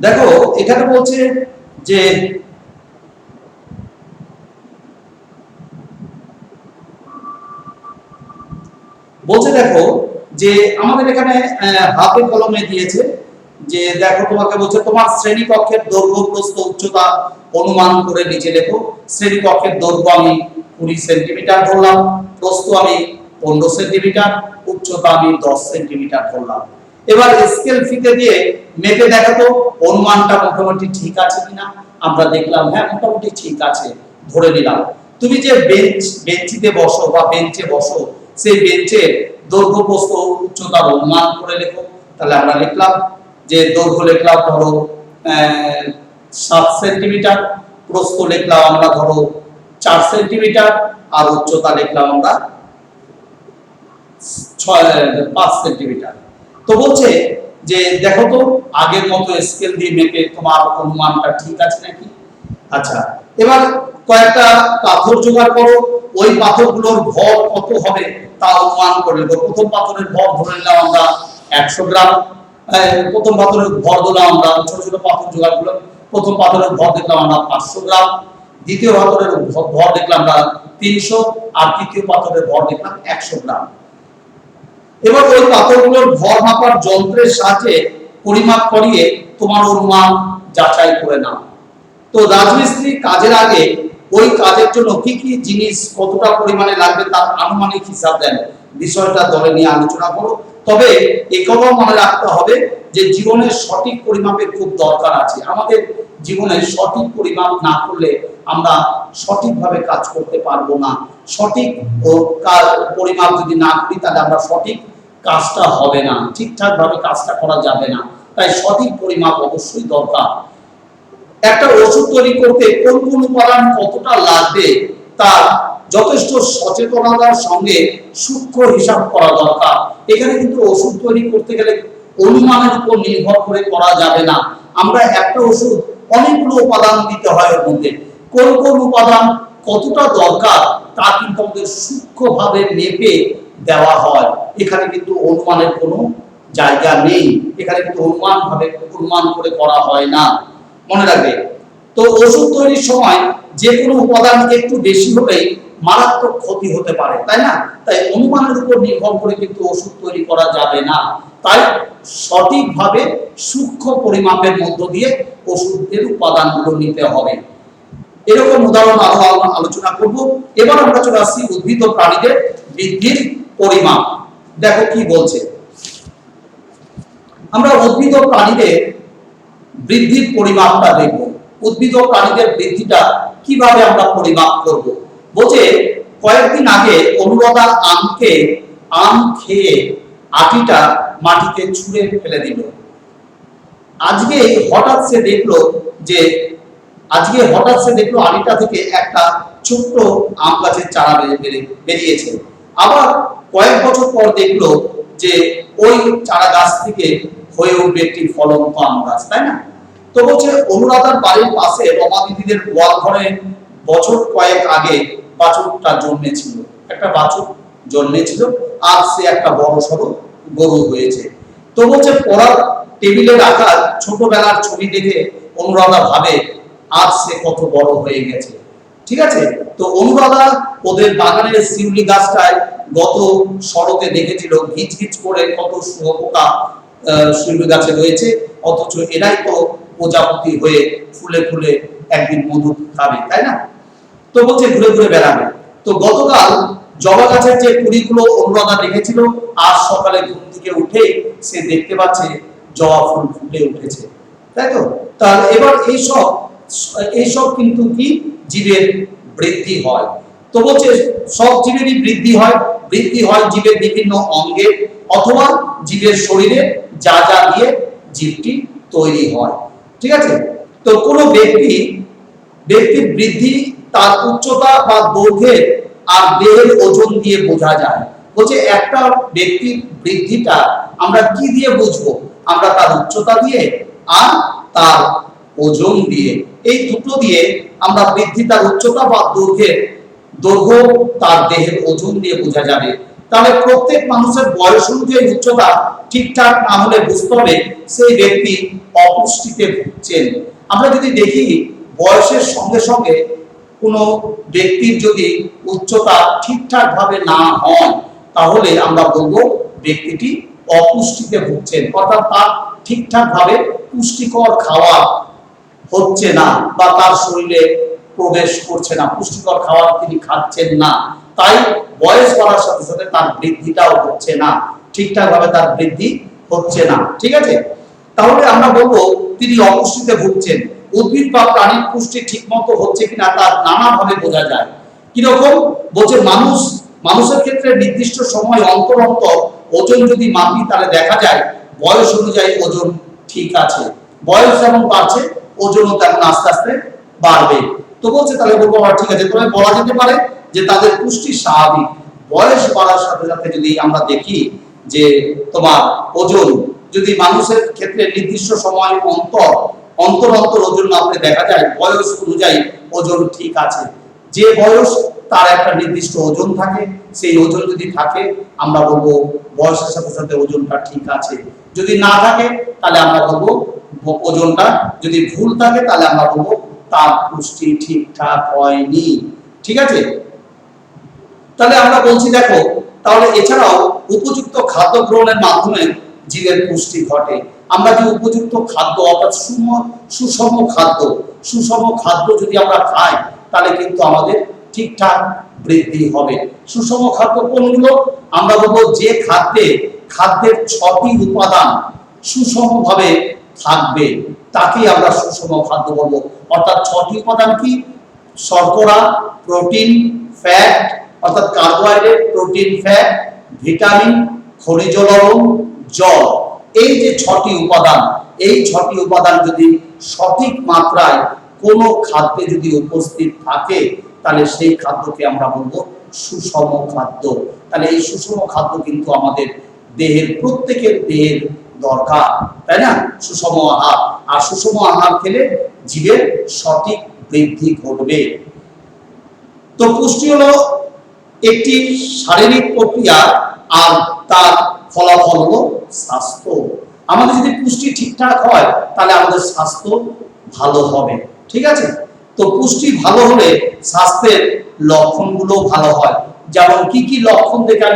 S1: দেখো এখানে বলছে যে দেখো যে আমাদের এখানে হাতে কলমে দিয়েছে যে দেখো তোমাকে বলছে তোমার শ্রেণীকক্ষের দৈর্ঘ্য প্রস্থ উচ্চতা অনুমান করে নিচে লেখো। শ্রেণীকক্ষের দৈর্ঘ্য আমি 20 সেন্টিমিটার ধরলাম, প্রস্থ আমি 15 সেন্টিমিটার, উচ্চতা আমি 10 সেন্টিমিটার ধরলাম। এবার স্কেল ফিতে দিয়ে মেপে দেখাতো অনুমানটা মোটামুটি ঠিক আছে কিনা। আমরা দেখলাম হ্যাঁ মোটামুটি ঠিক আছে, ধরে নিলাম। তুমি যে বেঞ্চিতে বসো বা বেঞ্চে বসো সেই বেঞ্চের দৈর্ঘ্য প্রস্থ উচ্চতার অনুমান করে লেখো। তাহলে আমরা লিখলাম যে দৈর্ঘ্য লিখলাম ধরো 7 সেন্টিমিটার, প্রস্থ লিখলাম আমরা ধরো 4 সেন্টিমিটার আর উচ্চতা লিখলাম আমরা 5 সেন্টিমিটার। তো বলছে যে দেখো তো আগের মতো স্কেল দিয়ে মেপে তোমার অনুমানটা ঠিক আছে নাকি। আচ্ছা, এবার কয়েকটা পাথর জোগাড় করো, ওই পাথরগুলোর ভর কত হবে তা অনুমান করে নেব। প্রথম পাথরের ভর ধরে নিলাম আমরা 100 গ্রাম। প্রথম পাথরের ভর দিলাম আমরা ছোট ছোট পাথর জোগাড় করলাম। প্রথম পাথরের ভর দেখলাম আমরা 500 গ্রাম, দ্বিতীয় পাথরের ভর দেখলাম আমরা 300 আর তৃতীয় পাথরের ভর দেখলাম 100 গ্রাম। এবার ওই পাথরগুলোর ভর মাপার যন্ত্রের সাহায্যে পরিমাপ করিয়ে তোমার অনুমান যাচাই করে নাও। তো রাজমিস্ত্রি কাজের আগে ওই কাজের জন্য কি কি জিনিস কতটা পরিমাণে লাগবে তার আনুমানিক হিসাব দেন। বিষয়টা দলে নিয়ে আলোচনা করো। তবে একথাও মনে রাখতে হবে যে জীবনের সঠিক পরিমাপের খুব দরকার আছে। আমাদের জীবনে সঠিক পরিমাপ না করলে আমরা সঠিকভাবে কাজ করতে পারবো না। সঠিক পরিমাপ যদি না করি তাহলে আমরা সঠিক কাজটা হবে না, ঠিকঠাক ভাবে কাজটা করা যাবে না। তাই সঠিক পরিমাপ অবশ্যই দরকার। একটা ওষুধ তৈরি করতে কোন কোন উপাদান কতটা লাগবে তার যথেষ্ট সচেতনতার সঙ্গে সূক্ষ্ম হিসাব করা দরকার। এখানে কিন্তু ওষুধ তৈরি করতে গেলে অনুমানের উপর নির্ভর করে করা যাবে না। আমরা একটা ওষুধ অনেকগুলো উপাদান দিতে হয় এর মধ্যে, কোন কোন উপাদান কতটা দরকার তা কিন্তু আমাদের সূক্ষ্মভাবে মেপে দেওয়া হয়। এখানে কিন্তু অনুমানের কোনো জায়গা নেই, এখানে কিন্তু অনুমান করে করা হয় না, মনে রাখবে। তো ওষুধ তৈরির সময় যে কোনো উপাদান একটু বেশি হলেই মারাত্মক ক্ষতি হতে পারে, তাই না? তাই অনুমানের উপর নির্ভর করে কিন্তু ওষুধ তৈরি করা যাবে না। তাই সঠিকভাবে সূক্ষ্ম পরিমাপের মধ্য দিয়ে ওষুধের উপাদানগুলো নিতে হবে। এরকম উদাহরণ আরো আলোচনা করব। এবার আমরা চলে আসছি উদ্ভিদ ও প্রাণীদের বৃদ্ধির পরিমাপ। দেখো কি বলছে, আমরা উদ্ভিদ ও প্রাণীদের বৃদ্ধির পরিমাপটা দেখব। উদ্ভিদ ও প্রাণীদের বৃদ্ধিটা কিভাবে আমরা পরিমাপ করব। বলছে কয়েকদিন আগে অনুরাধা আম খেয়ে আটিটা মাটিতে ছুঁড়ে ফেলে দিল। আজকে হঠাৎ সে দেখলো আটিটা থেকে একটা ছোট্ট আম গাছের চারা বেরিয়েছে। আবার কয়েক বছর পর দেখলো যে ওই চারা গাছ থেকে হয়ে উঠবে একটি ফলন্ত আম গাছ, তাই না? তো বলছে অনুরাধার বাড়ির পাশে রমা দিদিদের গোয়াল ঘরে বছর কয়েক আগে বাছুরটা জন্মেছিল, একটা বাছুর জন্মেছিল, আর সে একটা বড় সড়ো গরু হয়েছে। তো বলছে পড়ার টেবিলে রাখা ছোটবেলার ছবি দেখে অনুরাধা ভাবে আজ সে কত বড় হয়ে গেছে। ঠিক আছে, তো অনুরাধা ওদের বাগানের শিউলি গাছটায় গত শরতে দেখেছিল ঘিচ ঘিচ করে কত শুঁয়োপোকা শিউলি গাছে রয়েছে, অথচ এরাই তো প্রজাপতি হয়ে ফুলে ফুলে একদিন মধু খাবে, তাই না? তো বলছে ঘুরে ঘুরে বেড়াবে। তো গতকাল জবা গাছের যে কুড়িগুলো অনুরাধা দেখেছিল, আজ সকালে ঘুম থেকে উঠে সে দেখতে পাচ্ছে জবা ফুল ফুটে উঠেছে, তাই তো? তাহলে এবার এইসব কিন্তু কি জীবের বৃদ্ধি হয়। তো বলছে সব জীবেরই বৃদ্ধি হয় জীবের বিভিন্ন অঙ্গে অথবা জীবের শরীরে যা যা দিয়ে জীবটি তৈরি হয়। ঠিক আছে, তো কোনো ব্যক্তির বৃদ্ধি তার উচ্চতা বা দৈর্ঘ্যের আর দেহের ওজন দিয়ে বোঝা যায়। বলছে একটা ব্যক্তির বৃদ্ধিটা আমরা কি দিয়ে বুঝবো? আমরা তার উচ্চতা দিয়ে আর তার ওজন দিয়ে, এই দুটো দিয়ে আমরা বৃদ্ধি তার উচ্চতা বা দৈর্ঘ্য তার দেহের ওজন দিয়ে বোঝা যাবে। তাহলে প্রত্যেক মানুষের বয়স অনুযায়ী উচ্চতা ঠিকঠাক না হলে বুঝতে হবে সেই ব্যক্তি অপুষ্টিতে ভুগছেন। আমরা যদি দেখি বয়সের সঙ্গে সঙ্গে কোনো ব্যক্তির যদি উচ্চতা ঠিকঠাক ভাবে না হয়, তাহলে আমরা বলবো ব্যক্তিটি অপুষ্টিতে ভুগছেন, অর্থাৎ তার ঠিকঠাক ভাবে পুষ্টিকর খাওয়া হচ্ছে না বা তার শরীরে প্রবেশ করছে না, পুষ্টিকর খাবার তিনি খাচ্ছেন না, তাই বয়স বাড়ার সাথে সাথে তার বৃদ্ধিটাও হচ্ছে না, ঠিকঠাক ভাবে তার বৃদ্ধি হচ্ছে না। ঠিক আছে, তাহলে আমরা বলবো তিনি অপুষ্টিতে ভুগছেন। উদ্ভিদ বা প্রাণীর পুষ্টি ঠিকমতো হচ্ছে কিনা তার নানা ভাবে বোঝা যায়। কিরকম? বলছে মানুষের ক্ষেত্রে নির্দিষ্ট সময় অন্তর অন্তর ওজন যদি মাপি তাহলে দেখা যায় বয়স অনুযায়ী ওজন ঠিক আছে, বয়স যেমন বাড়ছে ওজনও তেমন আস্তে আস্তে বাড়বে। তো বলছে তাহলে বলবো ঠিক আছে, তবে বলা যেতে পারে যে তাদের পুষ্টি স্বাভাবিক। বয়স বাড়ার সাথে সাথে যদি আমরা দেখি যে তোমার ওজন যদি মানুষের ক্ষেত্রে নির্দিষ্ট সময় অন্তর ওজন মাপলে দেখা যায় বয়স অনুযায়ী ওজন ঠিক আছে। যে বয়স তার একটা নির্দিষ্ট ওজন থাকে, সেই ওজন যদি থাকে আমরা বলবো বয়সের সাথে সাথে ওজনটা ঠিক আছে। যদি না থাকে তাহলে আমরা বলবো ওজনটা যদি ভুল থাকে তাহলে আমরা বলবো তার পুষ্টি ঠিকঠাক হয়নি। ঠিক আছে, তাহলে আমরা বলছি দেখো, তাহলে এছাড়াও উপযুক্ত খাদ্য গ্রহণের মাধ্যমে জীবের পুষ্টি ঘটে। আমরা যে উপযুক্ত খাদ্য অর্থাৎ সুষম খাদ্য যদি আমরা খাই তাহলে কিন্তু আমাদের ঠিকঠাক বৃদ্ধি হবে। সুষম খাদ্য কোনগুলো? আমরা বলবো যে খাদ্যের 6টি উপাদান সুষমভাবে থাকবে তাকেই আমরা সুষম খাদ্য বলবো। অর্থাৎ 6টি উপাদান কি? শর্করা, প্রোটিন, ফ্যাট অর্থাৎ কার্বোহাইড্রেট, প্রোটিন, ফ্যাট, ভিটামিন, খনিজ লবণ, জল। এই যে 6টি উপাদান, এই 6টি উপাদান যদি সঠিক মাত্রায় কোনো খাদ্যে যদি উপস্থিত থাকে তাহলে সেই খাদ্যকে আমরা বলবো সুষম খাদ্য। তাহলে এই সুষম খাদ্য কিন্তু আমাদের প্রত্যেকের দেহের দরকার, তাই না? সুষম আহার, আর সুষম আহার খেলে জীবের সঠিক বৃদ্ধি ঘটবে। তো পুষ্টি হলো একটি শারীরিক প্রক্রিয়া আর তার ফলাফল হলো স্বাস্থ্য। আমাদের যদি পুষ্টি ঠিকঠাক হয় তাহলে আমাদের স্বাস্থ্য ভালো হবে। ঠিক আছে, তো পুষ্টি ভালো হলে স্বাস্থ্যের লক্ষণগুলো ভালো হয়। যেমন কি কি লক্ষণ দেখে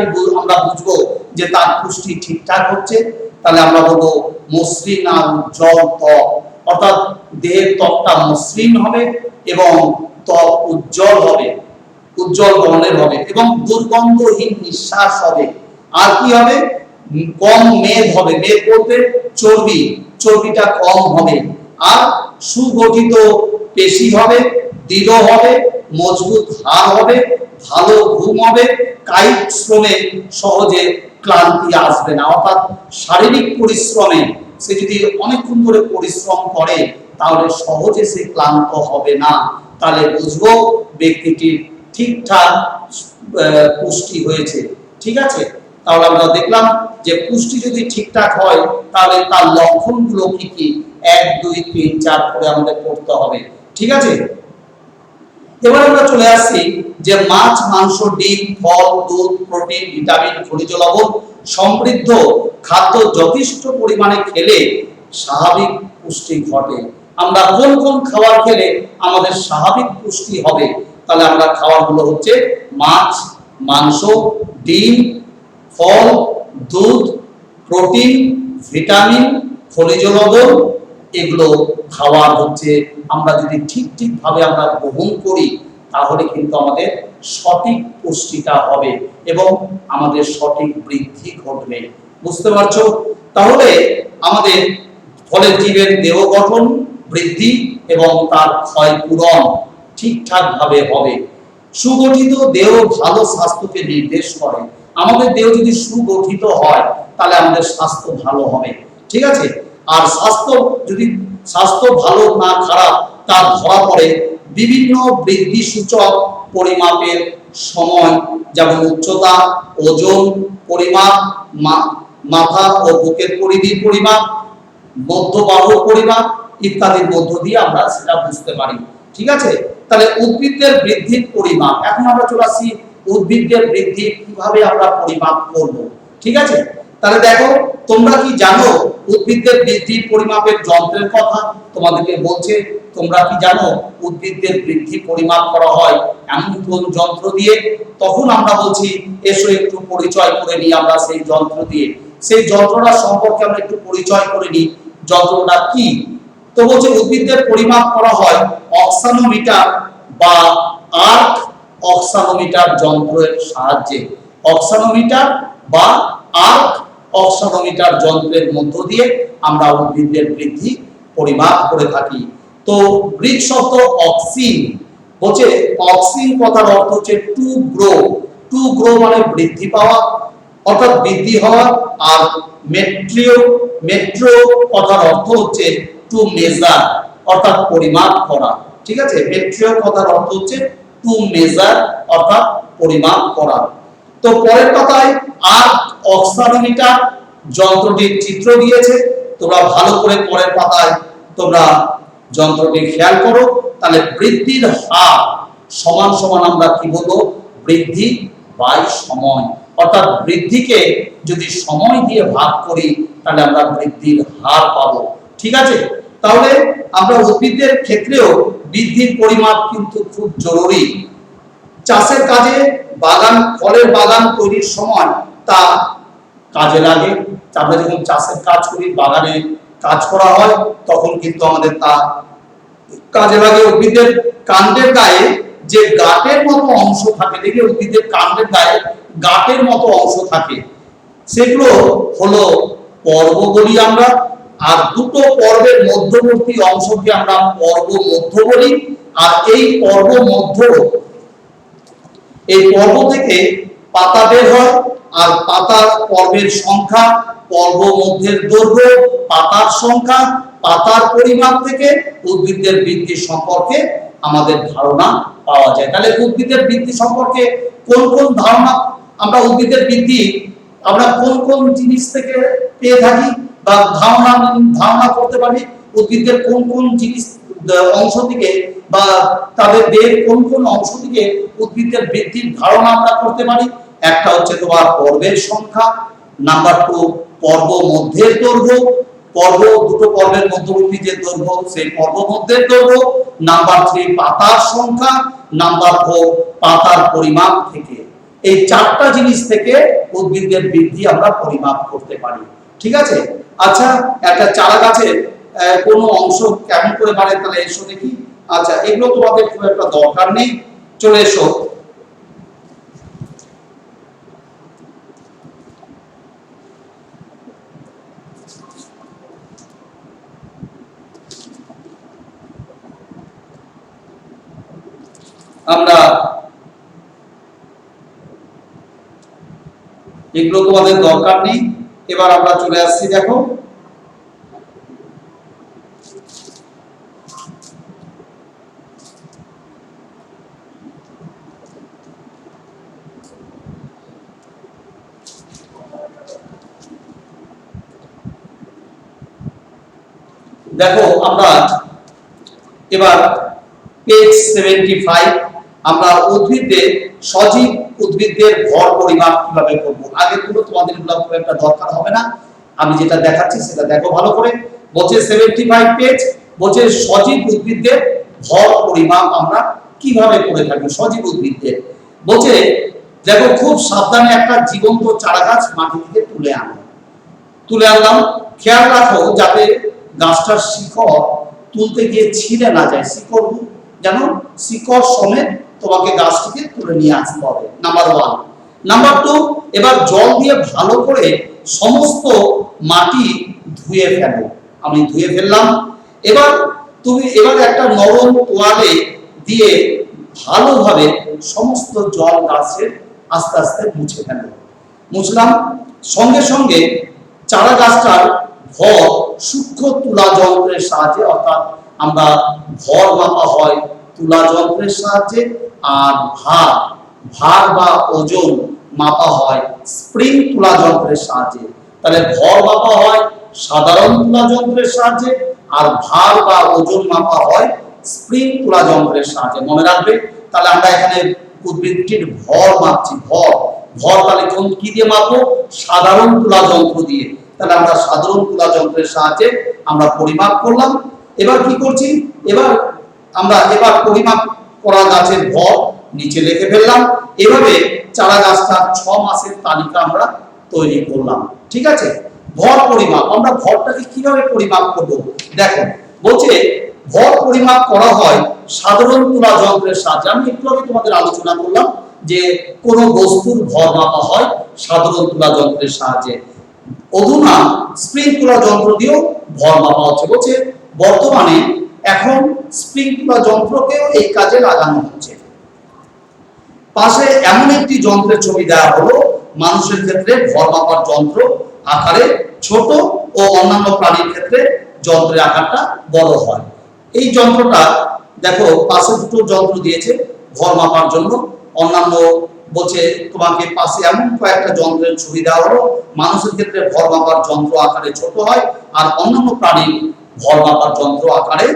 S1: আমরা বুঝবো যে তার পুষ্টি ঠিকঠাক হচ্ছে? তাহলে আমরা বলবো মসৃণ আর উজ্জ্বল ত্বক, অর্থাৎ দেহের ত্বকটা মসৃণ হবে এবং ত্বক উজ্জ্বল বর্ণের হবে এবং দুর্গন্ধহীন নিঃশ্বাস হবে। আর কি হবে? কম মেদ হবে, মেদ বলতে চর্বিটা কম হবে। আর সুগঠিত পেশি হবে, দৃঢ় হবে, মজবুত হাড় হবে, ভালো ঘুম হবে, কায়িক শ্রমে সহজে ক্লান্তি আসবে না। অর্থাৎ শারীরিক পরিশ্রমে সে যদি অনেকক্ষণ ধরে পরিশ্রম করে তাহলে সহজে সে ক্লান্ত হবে না। তাহলে বুঝবো ব্যক্তিটির ঠিকঠাক পুষ্টি হয়েছে। ঠিক আছে, তাহলে আমরা দেখলাম যে পুষ্টি যদি ঠিকঠাক হয় তাহলে তার লক্ষণগুলো কি কি 1 2 3 4 করে আমাদের পড়তে হবে। ঠিক আছে, এবার আমরা চলে আসছি যে মাছ, মাংস, ডিম, ফল, দুধ, প্রোটিন, ভিটামিন, খনিজ লবণ সমৃদ্ধ খাদ্য যথেষ্ট পরিমাণে খেলে স্বাভাবিক পুষ্টি ঘটে। আমরা কোন কোন খাবার খেলে আমাদের স্বাভাবিক পুষ্টি হবে, তাহলে আমরা খাবারগুলো হচ্ছে মাছ, মাংস, ডিম, ফল, দুধ, প্রোটিন, ভিটামিন, খনিজ লবণ, এগুলো খাওয়ার হচ্ছে আমরা যদি ঠিকভাবে আমরা গ্রহণ করি তাহলে কিন্তু আমাদের সঠিক পুষ্টিটা হবে এবং আমাদের সঠিক বৃদ্ধি ঘটবে। বুঝতে পারছো? তাহলে আমাদের ফলে জীবের দেহ গঠন, বৃদ্ধি এবং তার ক্ষয় পূরণ ঠিকঠাক ভাবে হবে। সুগঠিত দেহ ভালো স্বাস্থ্যকে নির্দেশ করে। আমাদের দেহ যদি সুগঠিত হয় তাহলে আমাদের স্বাস্থ্য ভালো হবে। ঠিক আছে? আর স্বাস্থ্য ভালো না খারাপ তা ধরা পড়ে বিভিন্ন বৃদ্ধি সূচক পরিমাপের সময়, যেমন উচ্চতা, ওজন পরিমাপ, মাথা ও বুকের পরিধির পরিমাপ, মধ্যবাহুর পরিমাপ ইত্যাদির মধ্য দিয়ে আমরা সেটা বুঝতে পারি। ঠিক আছে? তাহলে উদ্ভিদের বৃদ্ধির পরিমাপ, এখন আমরা চলে আসি উদ্ভিদের বৃদ্ধি কিভাবে আমরা পরিমাপ করব। ঠিক আছে? তাহলে দেখো, তোমরা কি জানো উদ্ভিদের বৃদ্ধি পরিমাপের যন্ত্রের কথা? তোমাদেরকে বলছে, তোমরা কি জানো উদ্ভিদের বৃদ্ধি পরিমাপ করা হয় এমন কোন যন্ত্র দিয়ে? তখন আমরা বলছি এসো একটু পরিচয় করে নিই আমরা সেই যন্ত্র দিয়ে। সেই যন্ত্রটা সম্পর্কে আমরা একটু পরিচয় করে নিই, যন্ত্রটা কি। তো বলছে উদ্ভিদের পরিমাপ করা হয় অক্সানোমিটার বা আর্ক অক্সানোমিটার যন্ত্রের সাহায্যে। অক্সানোমিটার বা আর্ক অক্সানোমিটার যন্ত্রের মধ্য দিয়ে আমরা উদ্ভিদের বৃদ্ধি পরিমাপ করে থাকি। তো গ্রিক শব্দ অক্সিন, বলছে অক্সিন কথার অর্থ হচ্ছে টু গ্রো। টু গ্রো মানে বৃদ্ধি পাওয়া অর্থাৎ বৃদ্ধি হওয়া। আর মেট্রো কথার অর্থ হচ্ছে টু মেজার অর্থাৎ পরিমাপ করা। ঠিক আছে? মেট্রো কথার অর্থ হচ্ছে টু মেজার অর্থাৎ পরিমাপ করা। তো পরের কথায় আর্ক অক্সানোমিটার যন্ত্রটির চিত্র দিয়েছে, তোমরা ভালো করে পরের পাতায় তোমরা যন্ত্রটি খেয়াল করো। তাহলে বৃদ্ধির হার সমান সমান আমরা কি বলবো? বৃদ্ধি বাই সময়। অর্থাৎ বৃদ্ধিকে যদি সময় দিয়ে ভাগ করি তাহলে আমরা বৃদ্ধির হার পাবো। ঠিক আছে? তাহলে আমরা উদ্ভিদের ক্ষেত্রেও বৃদ্ধির পরিমাপ কিন্তু খুব জরুরি। চাষের কাজে ফলের বাগান তৈরির সময় তা কাজে লাগে। আমরা যখন চাষের কাজ করি, বাগানে কাজ করা হয়, তখন কিন্তু আমাদের তা কাজে লাগে। উদ্ভিদের কাণ্ডের গায়ে যে গাঁটের মতো অংশ থাকে, দেখি উদ্ভিদের কাণ্ডের গায়ে গাঁটের মতো অংশ থাকে, সেগুলো হলো পর্ব বলি আমরা। আর দুটো পর্বের মধ্যবর্তী অংশকে আমরা পর্ব মধ্য বলি। আর এই পর্ব থেকে পাতা বের হয়। আর পাতার পর্বের সংখ্যা, পর্ব মধ্যের দৈর্ঘ্য, পাতার সংখ্যা, পাতার পরিমাপ থেকে উদ্ভিদের বৃদ্ধি সম্পর্কে আমাদের ধারণা পাওয়া যায়। তাহলে উদ্ভিদের বৃদ্ধি সম্পর্কে কোন কোন ধারণা আমরা উদ্ভিদের বৃদ্ধি আমরা কোন কোন জিনিস থেকে পেয়ে থাকি বা ধারণা করতে পারি? উদ্ভিদের কোন কোন জিনিস অংশ থেকে বা তাদের দেহের কোন কোন অংশ থেকে উদ্ভিদের বৃদ্ধির ধারণা আমরা করতে পারি? একটা হচ্ছে তোমার পর্বের সংখ্যা, নাম্বার 2 পর্ব মধ্যের দৈর্ঘ্য, দুটো পর্বের মধ্যবর্তী যে দৈর্ঘ্য সেই পর্ব মধ্যের দৈর্ঘ্য, নাম্বার 3 পাতার সংখ্যা, নাম্বার 4 পাতার পরিমাপ থেকে। এই চারটা জিনিস থেকে উদ্ভিদের বৃদ্ধি আমরা পরিমাপ করতে পারি। ঠিক আছে? আচ্ছা, একটা চারা গাছের কোন অংশ কেমন করে বাড়ে, তাহলে এসো দেখি। আচ্ছা, এগুলো তোমাদের খুব একটা দরকার নেই, চলে এসো। আমরা এগুলো তোমাদের দরকার নেই। এবার আমরা চলে আসছি, দেখো আমরা এবার পেজ 75 আমরা উদ্ভিদের সজীব উদ্ভিদের ভর পরিমাপ কিভাবে করব। আগের গুলো তোমাদের খুব একটা দরকার হবে না, আমি যেটা দেখাচ্ছি সেটা দেখো ভালো করে। বলছে 75 পেজ, বলছে সজীব উদ্ভিদের ভর পরিমাপ আমরা কিভাবে করে থাকি। সজীব উদ্ভিদের বলছে দেখো খুব সাবধানে একটা জীবন্ত চারা গাছ মাটি থেকে তুলে আনলাম, খেয়াল রাখো যাতে গাছটার শিকড় তুলতে গিয়ে ছিঁড়ে না যায়, শিকড় যেন শিকড় সমেত তোমাকে গাছটিকে তুলে নিয়ে আসতে হবে, নাম্বার 1। নাম্বার 2, এবার জল দিয়ে ভালো করে সমস্ত মাটি ধুয়ে ফেলো। আমি ধুয়ে ফেললাম। এবার একটা নরম তোয়ালে দিয়ে ভালোভাবে সমস্ত জল গাছের আস্তে আস্তে মুছে ফেলো। মুছলাম। সঙ্গে সঙ্গে চারা গাছটার ভর সূক্ষ্ম তুলা যন্ত্রের সাহায্যে, অর্থাৎ আমরা ভর মাপা হয় তুলা যন্ত্রের সাহায্যে, আর ভার বা ওজন মাপা হয় স্প্রিং তুলা যন্ত্রের সাহায্যে। তাহলে ভর মাপা হয় সাধারণ তুলা যন্ত্রের সাহায্যে, আর ভার বা ওজন মাপা হয় স্প্রিং তুলা যন্ত্রের সাহায্যে। মনে রাখবে। তাহলে আমরা এখানে উদ্ভিদটির ভর মাপছি। ভর তাহলে কোন কি দিয়ে মাপবো? সাধারণ তুলা যন্ত্র দিয়ে। তাহলে আমরা সাধারণ তুলা যন্ত্রের সাহায্যে আমরা পরিমাপ করলাম। এবার কি করছি? এবার পরিমাপ করা গাছের ভর নিচে লিখে ফেললাম। এভাবে চারা গাছটার 6 মাসের তালিকা আমরা তৈরি করলাম। ঠিক আছে। ভর পরিমাপ, আমরা ভরটাকে কিভাবে পরিমাপ করব? দেখো বলছে ভর পরিমাপ করা হয় সাধারণ তুলা যন্ত্রের সাহায্যে। আমি একটু আগে তোমাদের আলোচনা করলাম যে কোন বস্তুর ভর মাপা হয় সাধারণ তুলা যন্ত্রের সাহায্যে। অধুনা স্প্রিং তুলা যন্ত্র দিয়েও ভর মাপা হচ্ছে। বলছে বর্তমানে এখন স্প্রিং তুলা যন্ত্রকেও এই কাজে লাগানো হচ্ছে। পাশে এমন একটি যন্ত্রের ছবি দেওয়া হলো মানুষের ক্ষেত্রে ভর মাপার যন্ত্র আকারে ছোট ও অন্যান্য প্রাণীর ক্ষেত্রে যন্ত্রের আকারটা বড় হয়। এই যন্ত্রটা দেখো পাশে দুটো যন্ত্র দিয়েছে ভর মাপার জন্য। অন্যান্য বলছে তোমাকে পাশে এমন কয়েকটা যন্ত্রের ছবি দেওয়া হলো মানুষের ক্ষেত্রে ভর মাপার যন্ত্র আকারে ছোট হয়, আর অন্যান্য প্রাণীর ভর মাপার যন্ত্র আকারে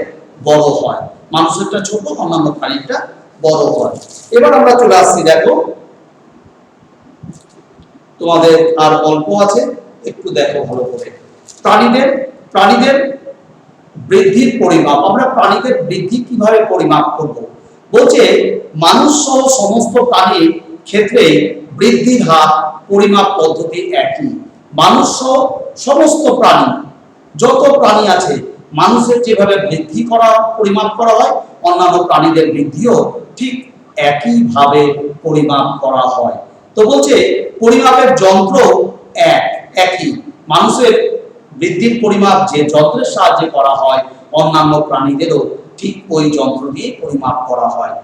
S1: বড় হয়। মানুষেরটা ছোট, অন্যান্য প্রাণীটা বড় হয়। এবার আমরা চলে আসছি, দেখো তোমাদের আর অল্প আছে, একটু দেখো ভালো করে। প্রাণীদের বৃদ্ধির পরিমাপ। আমরা প্রাণীদের বৃদ্ধি কিভাবে পরিমাপ করব? বলছে মানুষ সহ সমস্ত প্রাণীর ক্ষেত্রে বৃদ্ধির হার পরিমাপ পদ্ধতি একই। মানুষ সহ সমস্ত প্রাণী, যত প্রাণী আছে, মানুষের যেভাবে বৃদ্ধি করা পরিমাপ করা হয় অন্যান্য প্রাণীদের বৃদ্ধিও ঠিক একইভাবে পরিমাপ করা হয়। তো বলছে পরিমাপের যন্ত্র একই। মানুষের বৃদ্ধির পরিমাপ যে যন্ত্রের সাহায্যে করা হয় অন্যান্য প্রাণীদেরও ঠিক ওই যন্ত্র দিয়ে পরিমাপ করা হয়।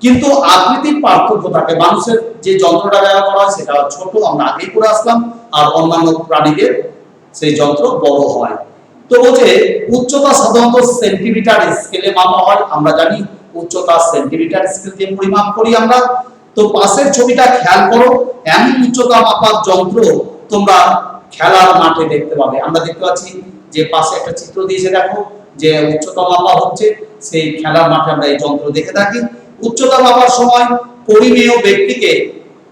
S1: কিন্তু আকৃতির পার্থক্য থাকে। মানুষের যে যন্ত্রটা ব্যবহার করা হয় সেটা ছোট, আমরা আগেই করে আসলাম, আর অন্যান্য প্রাণীদের সেই যন্ত্র বড় হয়। তো বলছে উচ্চতা সাধারণত সেন্টিমিটার স্কেলে মাপা হয়। আমরা জানি উচ্চতা সেন্টিমিটার স্কেল দিয়ে পরিমাপ করি আমরা। তো পাশের ছবিটা খেয়াল করো, এমন উচ্চতা মাপার যন্ত্র তোমরা খেলার মাঠে দেখতে পাবে। আমরা দেখতে পাচ্ছি যে পাশে একটা চিত্র দিয়েছে, দেখো যে উচ্চতা মাপা হচ্ছে, সেই খেলার মাঠে আমরা এই যন্ত্র দেখে থাকি। উচ্চতা মাপার সময় পরিমেয় ব্যক্তিকে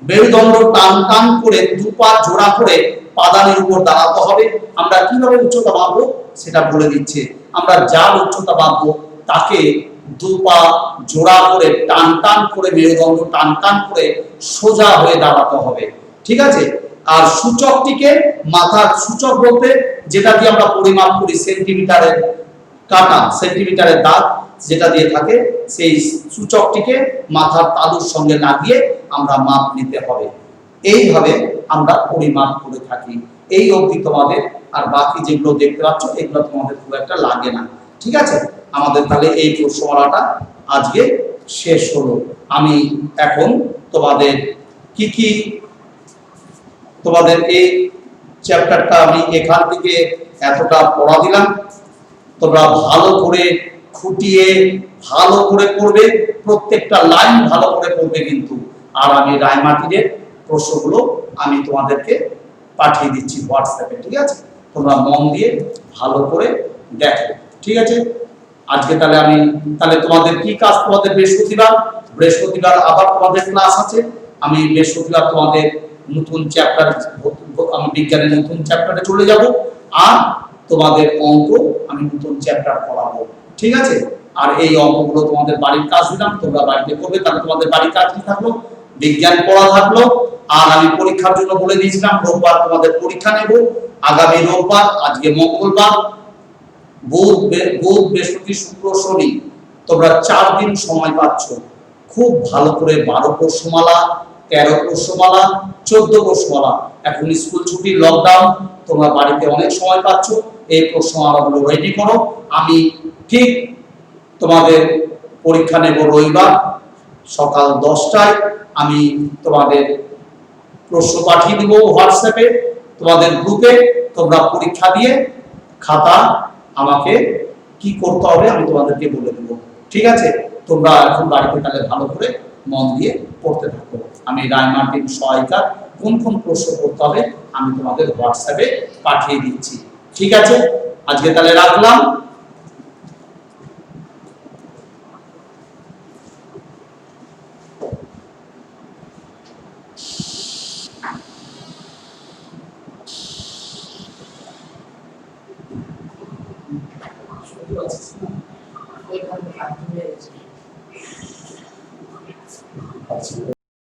S1: মেরুদণ্ড টান টান করে দুপা জোড়া করে পাদানের উপর দাঁড়াতে হবে। আমরা কিভাবে উচ্চতা মাপবো সেটা বলে দিচ্ছে। আমরা যার উচ্চতা মাপবো তাকে দুপা জোড়া করে টান টান করে মেরুদণ্ড টান টান করে সোজা হয়ে দাঁড়াতে হবে। ঠিক আছে। আর সূচকটিকে মাথার সূচক বলতে যেটা দিয়ে আমরা পরিমাপ করি, সেন্টিমিটারের কাঁটা, সেন্টিমিটারের দাগ যেটা দিয়ে থাকে, সেই সূচকটিকে মাথার তালুর সঙ্গে লাগিয়ে আমরা মাপ নিতে হবে। এইভাবে আমরা পরিমাপ করে থাকি। এই অবধি তোমাদের, আর বাকি যেগুলো দেখতে পাচ্ছ এগুলো তোমাদের খুব একটা লাগে না। ঠিক আছে। আমাদের তাহলে এই প্রশ্নমালাটা আজকে শেষ হলো। আমি এখন তোমাদের তোমাদের এই চ্যাপ্টারটা আমি এখান থেকে এতটা পড়া দিলাম। তোমরা ভালো করে খুঁটিয়ে ভালো করে পড়বে, প্রত্যেকটা লাইন ভালো করে পড়বে কিন্তু। আর আমি রায়মার্টিনের প্রশ্নগুলো আমি তোমাদেরকে পাঠিয়ে দিচ্ছি হোয়াটসঅ্যাপে। ঠিক আছে। তোমরা মন দিয়ে ভালো করে দেখো। ঠিক আছে। আজকে তাহলে তোমাদের কি কাজ? তোমাদের বৃহস্পতিবার আবার তোমাদের ক্লাস আছে। আমি বৃহস্পতিবার তোমাদের নতুন চ্যাপ্টার, আমি বিজ্ঞানের নতুন চ্যাপ্টারে চলে যাব। আর তোমাদের অঙ্ক আমি নতুন চ্যাপ্টার পড়াবো, ঠিক আছে? আর এই অঙ্কগুলো তোমাদের বাড়ির কাজ দিলাম, তোমরা বাড়িতে করবে। তাহলে তোমাদের বাড়ির কাজ কি থাকলো? বিজ্ঞান পড়া থাকলো। আর আমি পরীক্ষার জন্য বলে দিয়েছিলাম রোববার তোমাদের পরীক্ষা নেব। আগামী রোববার, আজকে মঙ্গলবার, বুধ বৃহস্পতি শুক্র শনি, তোমরা 4 দিন সময় পাচ্ছ। খুব ভালো করে 12 প্রশ্নমালা, 13 প্রশ্নমালা, 14 প্রশ্নমালা, এখন স্কুল ছুটি, লকডাউন, তোমরা বাড়িতে অনেক সময় পাচ্ছ, এই প্রশ্নমালাগুলো রেডি করো। আমি ঠিক তোমাদের পরীক্ষা নেব রবিবার সকাল 10টায়। আমি তোমাদের প্রশ্ন পাঠিয়ে দিব হোয়াটসঅ্যাপে, তোমাদের গ্রুপে। তোমরা পরীক্ষা দিয়ে খাতা আমাকে কি করতে হবে আমি তোমাদেরকে বলে দেব, ঠিক আছে? তোমরা এখন বাড়িতে তাহলে ভালো করে মন দিয়ে পড়তে থাকো। আমি রায়মার্টিন সহায়িকা কোন কোন প্রশ্ন করতে হবে আমি তোমাদের হোয়াটসঅ্যাপে পাঠিয়ে দিচ্ছি, ঠিক আছে? আজকে তাহলে রাখলাম।